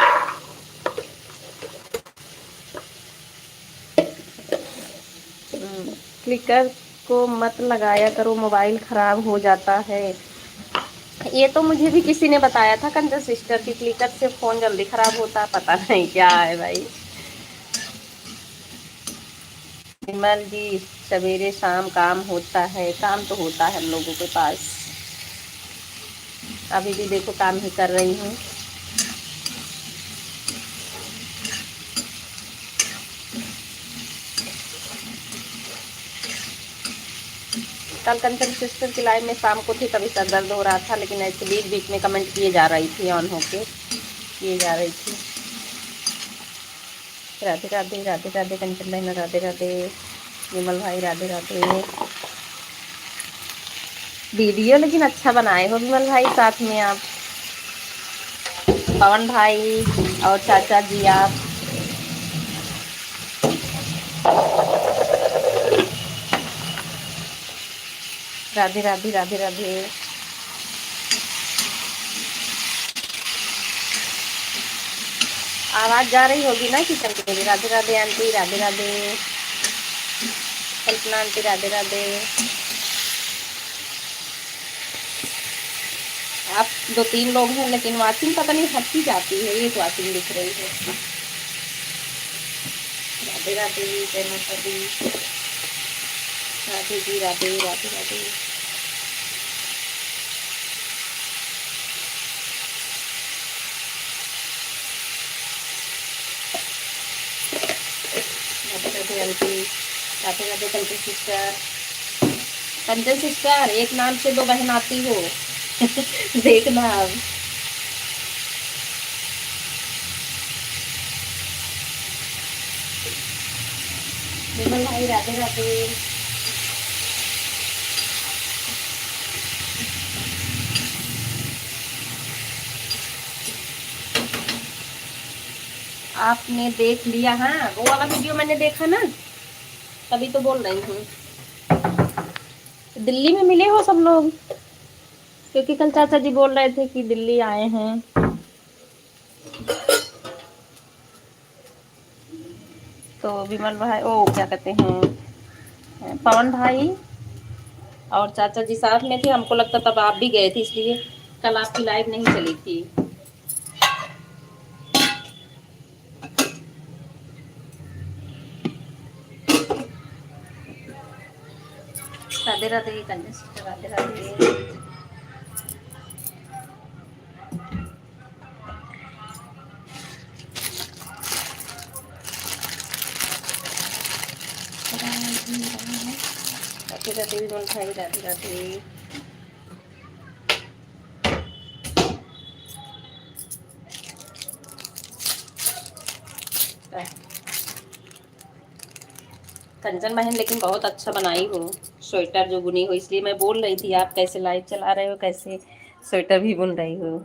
A: क्लिकर को मत लगाया करो, मोबाइल खराब हो जाता है। ये तो मुझे भी किसी ने बताया था कंजर सिस्टर की, क्लिकर से फ़ोन जल्दी ख़राब होता है, पता नहीं क्या है भाई। विमल जी, सवेरे शाम काम होता है, काम तो होता है हम लोगों के पास। अभी भी देखो काम ही कर रही हूँ। कल कंचन सिस्टर की लाइव में शाम को थी, तभी सर दर्द हो रहा था, लेकिन ऐसे बीच बीच में कमेंट किए जा रही थी, ऑन होके किए जा रही थी। राधे राधे, राधे राधे कंचन बहना, राधे राधे विमल भाई, राधे राधे। वीडियो लेकिन अच्छा बनाए हो विमल भाई, साथ में आप पवन भाई और चाचा जी आप। राधे राधे, राधे राधे। आवाज जा रही होगी ना किचन की मेरी। राधे राधे आंटी, राधे राधे कल्पना आंटी, राधे राधे। आप दो तीन लोग हैं, लेकिन वाचिंग पता नहीं हटती जाती है, एक वाचिंग दिख रही है। राधे राधे, जय माता दी। Radhe ji, Radhe Radhe Radhe. Radhe Radhe aunty, Radhe Radhe Kanchan sister. Kanchan sister, एक नाम से दो बहन आती हो। देखना अब। विमल भाई, राधे राधे। आपने देख लिया? हाँ, वो वाला वीडियो मैंने देखा ना, तभी तो बोल रही हूँ। दिल्ली में मिले हो सब लोग? क्योंकि कल चाचा जी बोल रहे थे कि दिल्ली आए हैं। तो विमल भाई, ओ क्या कहते हैं, पवन भाई और चाचा जी साथ में थे। हमको लगता तब आप भी गए थे, इसलिए कल आपकी लाइव नहीं चली थी। राधे राधे कंजन सिस्टर, राधे राधे। राधे राधे विमल भाई, राधे राधे। कंचन बहन लेकिन बहुत अच्छा बनाई हो स्वेटर जो बुनी हो, इसलिए मैं बोल रही थी आप कैसे लाइव चला रहे हो, कैसे स्वेटर भी बुन रही हो।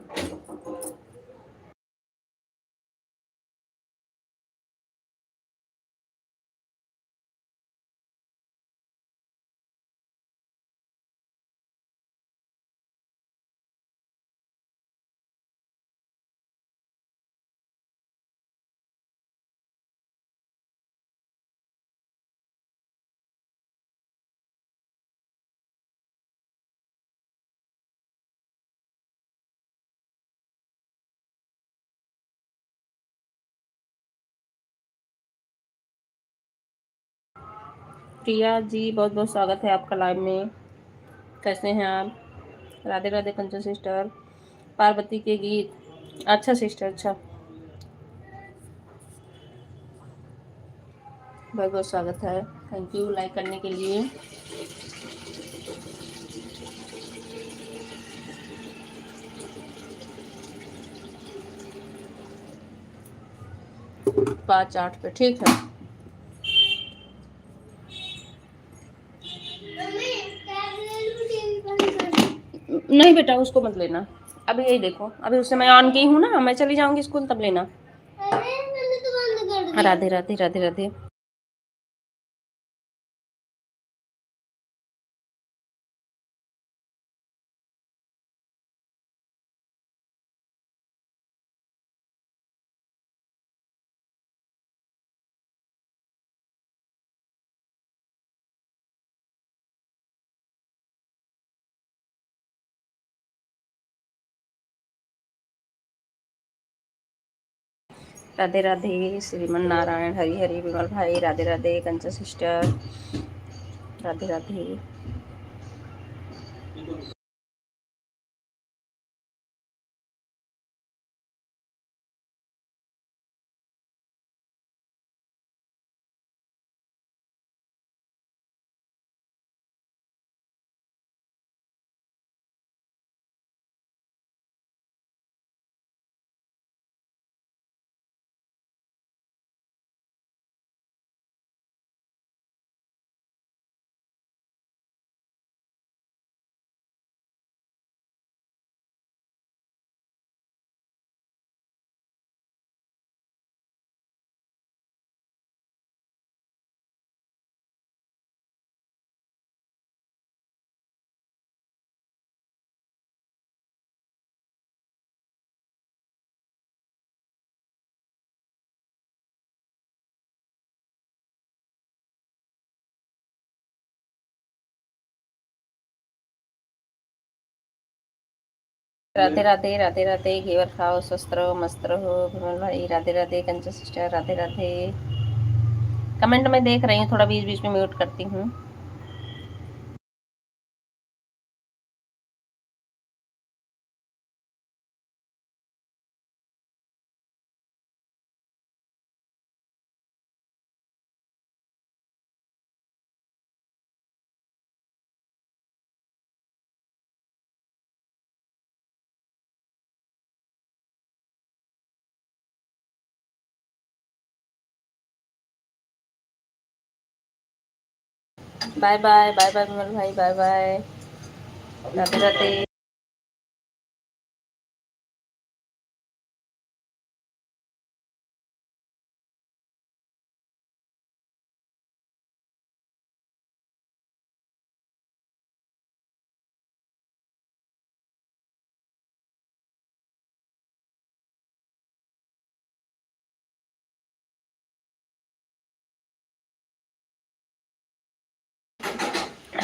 A: प्रिया जी, बहुत बहुत स्वागत है आपका लाइव में। कैसे हैं आप? राधे राधे कंचन सिस्टर। पार्वती के गीत, अच्छा सिस्टर, अच्छा। बहुत बहुत स्वागत है, थैंक यू लाइक करने के लिए। पाँच आठ पे ठीक है। नहीं बेटा, उसको मत लेना, अभी यही देखो, अभी उससे मैं ऑन की हूँ ना, मैं चली जाऊंगी स्कूल तब लेना। राधे राधे, राधे राधे। राधे राधे श्रीमन नारायण, हरि हरि, विमल भाई, राधे राधे, कंचा सिस्टर, राधे राधे। राधे राधे, राधे राधे, घेवर खाओ, स्वस्थ रहो, मस्त रहो, विमल भाई, राधे राधे, कंचा सिस्टर, राधे राधे। कमेंट में देख रही हूँ, थोड़ा बीच बीच में म्यूट करती हूँ। बाय बाय, बाय बाय विमल भाई, बाय बाय, राधे राधे।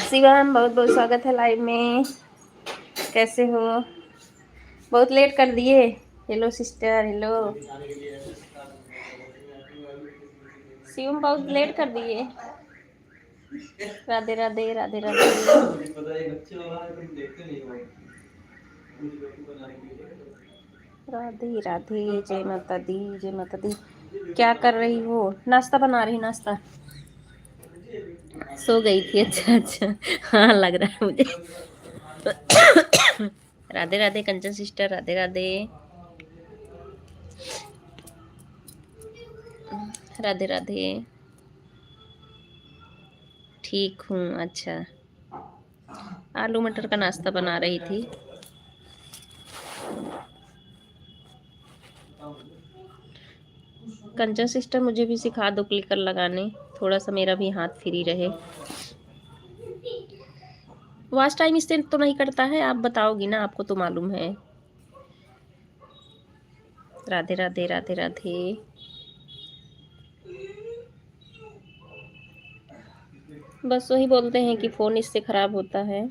A: शिवान, बहुत बहुत स्वागत है लाइव में, कैसे हो? बहुत लेट कर दिए। हेलो सिस्टर, हेलो शिवम, बहुत लेट कर दिए। राधे राधे, राधे राधे, राधे राधे, जय माता दी, जय माता दी। क्या कर रही हो? नाश्ता बना रही, नाश्ता। सो गई थी? अच्छा अच्छा, हाँ लग रहा है मुझे। राधे राधे कंचन सिस्टर, राधे राधे, राधे राधे। ठीक हूँ। अच्छा, आलू मटर का नाश्ता बना रही थी। कंचन सिस्टर, मुझे भी सिखा दो क्लिकर लगाने, थोड़ा सा मेरा भी हाथ फ्री रहे। वॉच टाइम इससे तो नहीं करता है? आप बताओगी ना, आपको तो मालूम है। राधे राधे, राधे राधे। बस वही बोलते हैं कि फ़ोन इससे ख़राब होता है,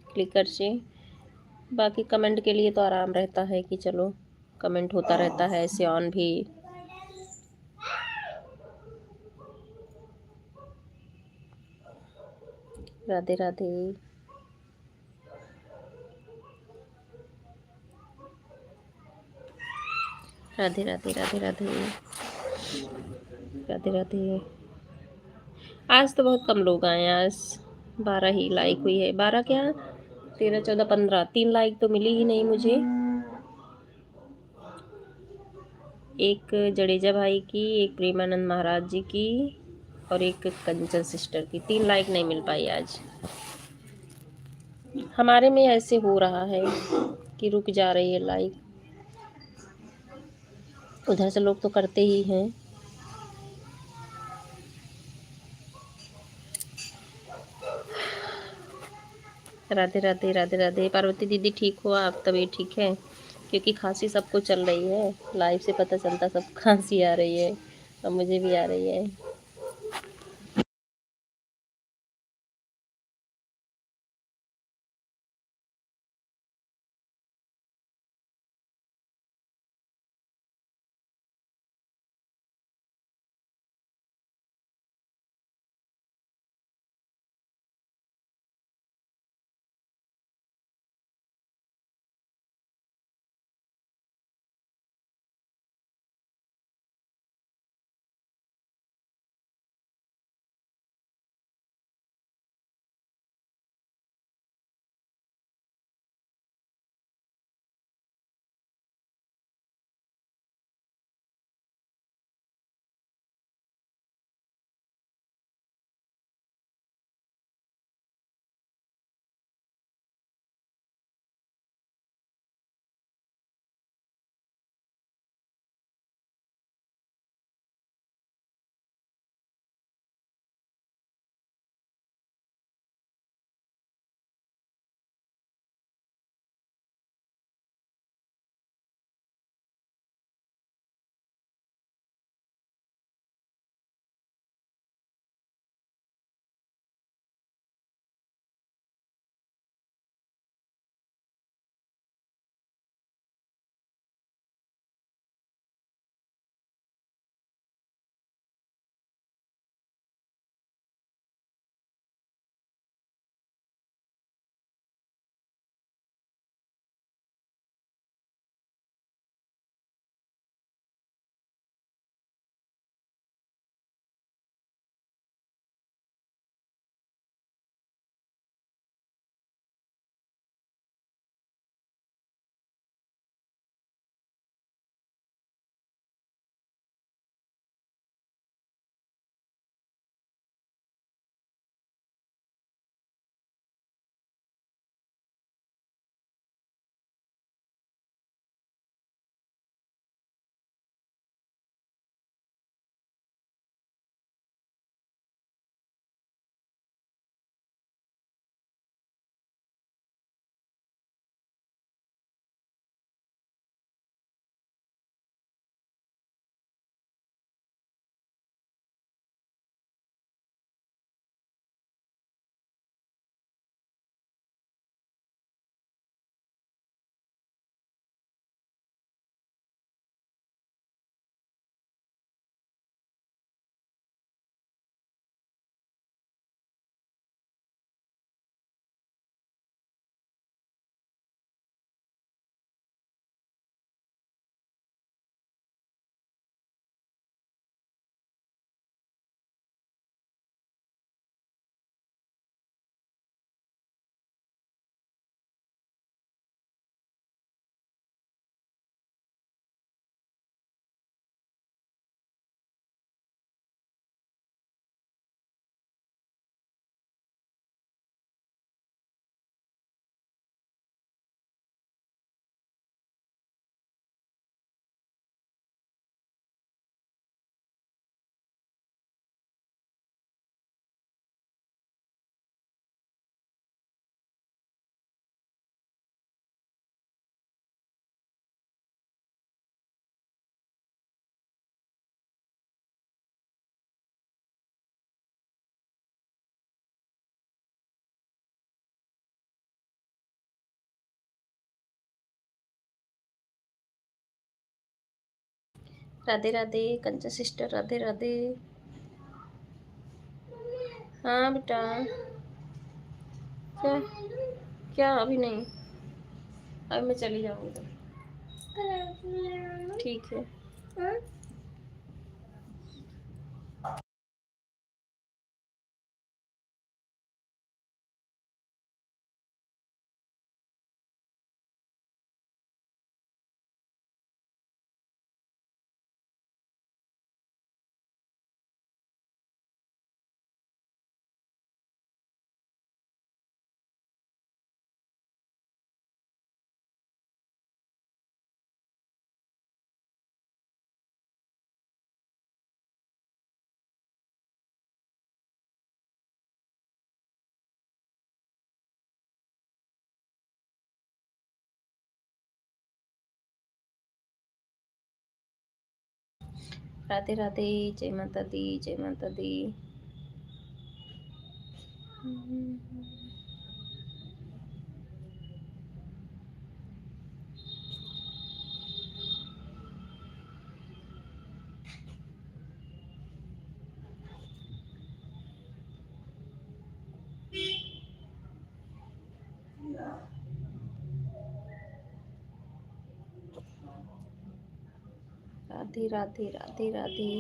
A: क्लिकर से। बाकी कमेंट के लिए तो आराम रहता है कि चलो कमेंट होता रहता है, ऐसे ऑन भी। राधे राधे, राधे राधे, राधे राधे, राधे राधे। आज तो बहुत कम लोग आए हैं, आज 12 ही लाइक हुई है। 12 क्या, 13 14 15, 3 लाइक तो मिली ही नहीं मुझे। एक जडेजा भाई की, एक प्रेमानंद महाराज जी की, और एक कंचन सिस्टर की। 3 लाइक नहीं मिल पाई आज। हमारे में ऐसे हो रहा है कि रुक जा रही है लाइक, उधर से लोग तो करते ही हैं। राधे राधे, राधे राधे। पार्वती दीदी ठीक हो आप? तबीयत ठीक है? क्योंकि खांसी सबको चल रही है, लाइव से पता चलता सब खांसी आ रही है, और मुझे भी आ रही है। राधे राधे कंचा सिस्टर, राधे राधे। हाँ बेटा। क्या? क्या अभी नहीं, अभी मैं चली जाऊँगी तो। ठीक है। राधे राधे, जय माता दी, जय माता दी। राधे राधे, राधे राधे।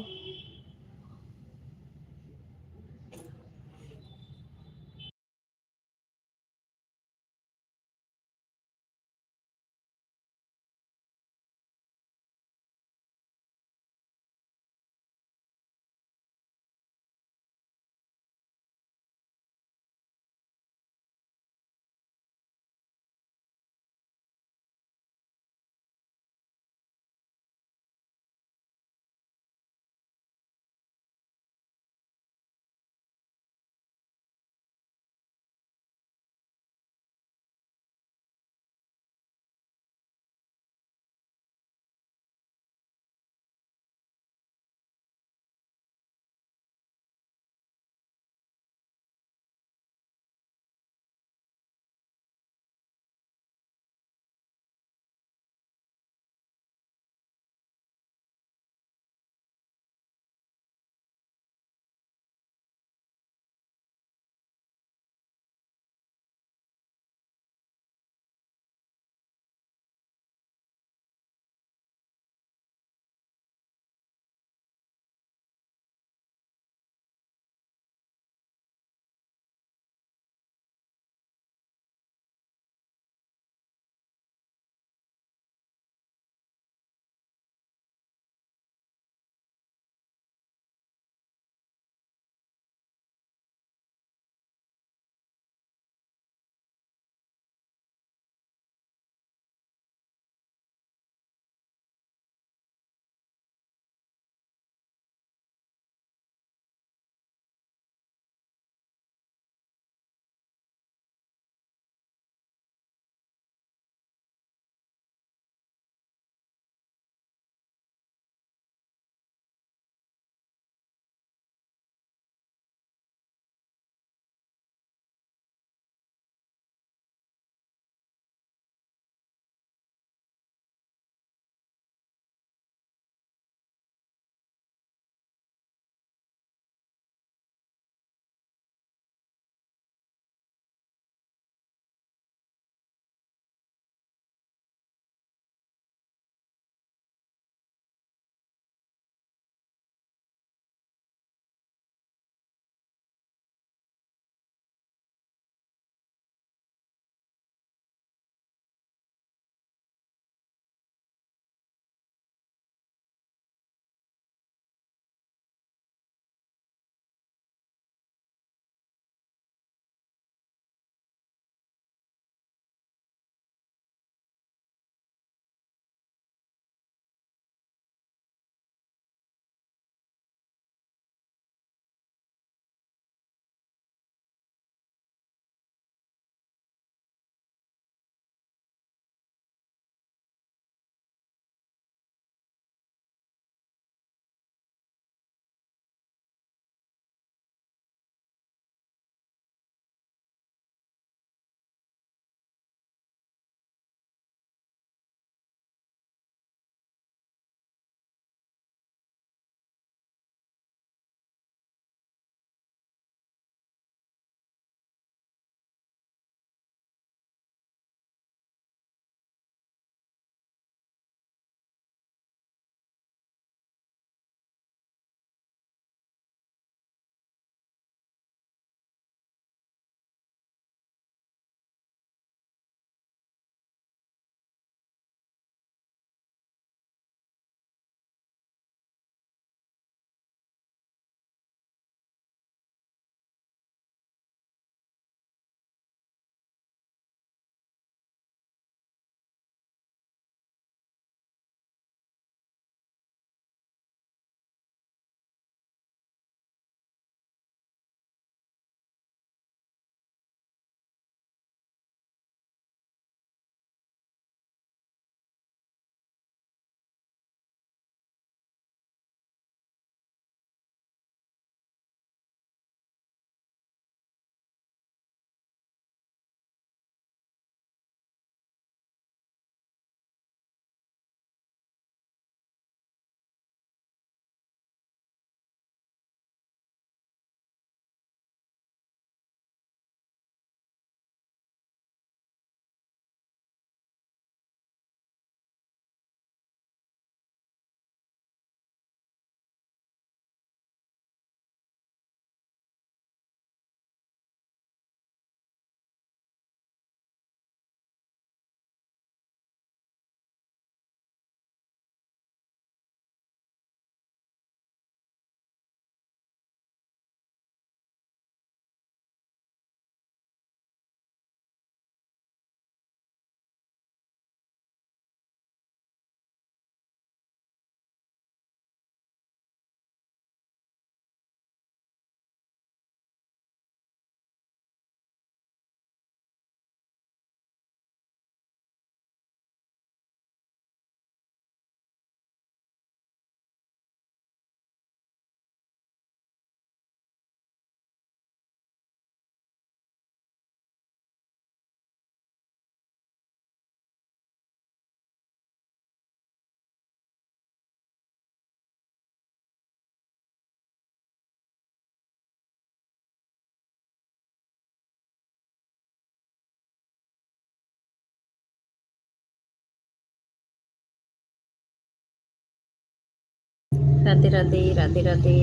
A: राधे राधे राधे राधे।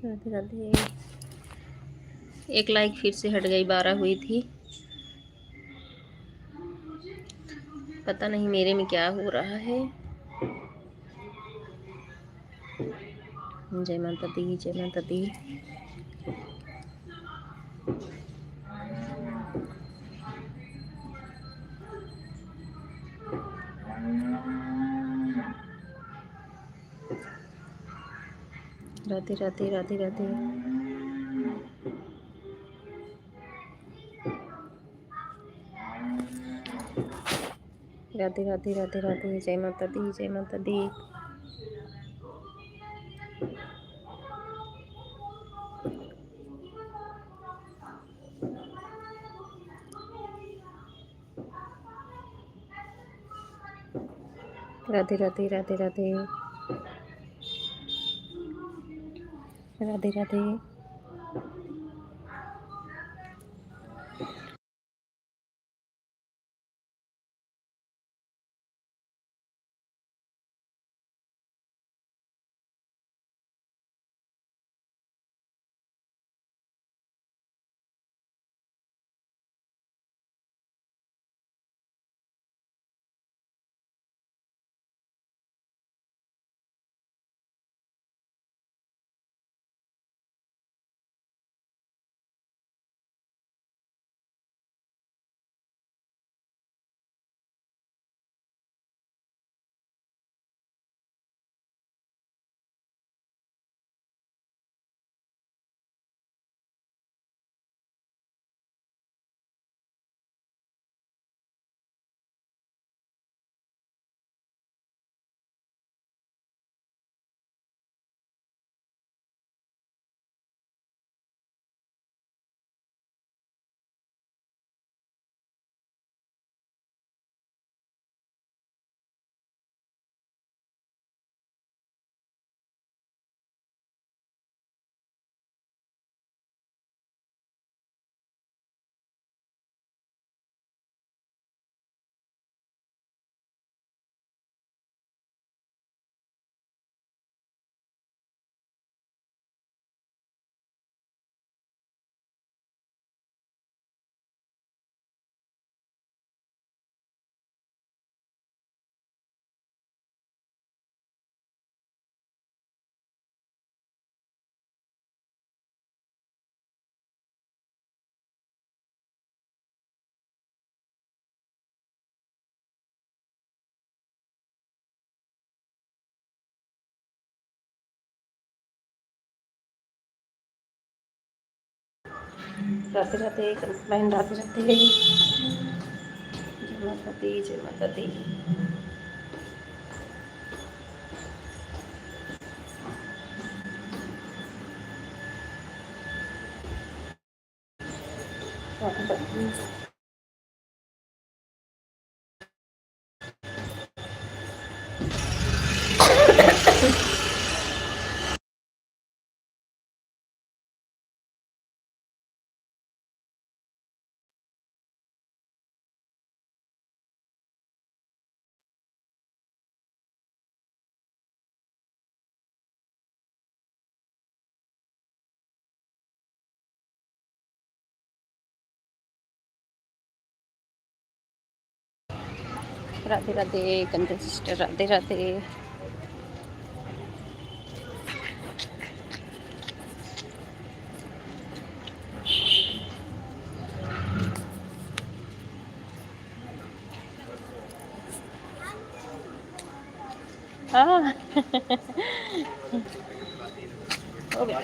A: राधे राधे। एक लाइक फिर से हट गई, 12 हुई थी। पता नहीं मेरे में क्या हो रहा है। जय माता दी, जय माता दी। राधे राधे राधे राधे। राधे राधे राधे राधे। जय माता दी, जय माता दी। राधे राधे राधे राधे। राधे राधे। राधे राधे बहन, राधे राधे। जय माता दी, जय माता दी। राधे राधे। राधे राधे कंजन सिस्टर, राधे राधे। हाँ हो गया।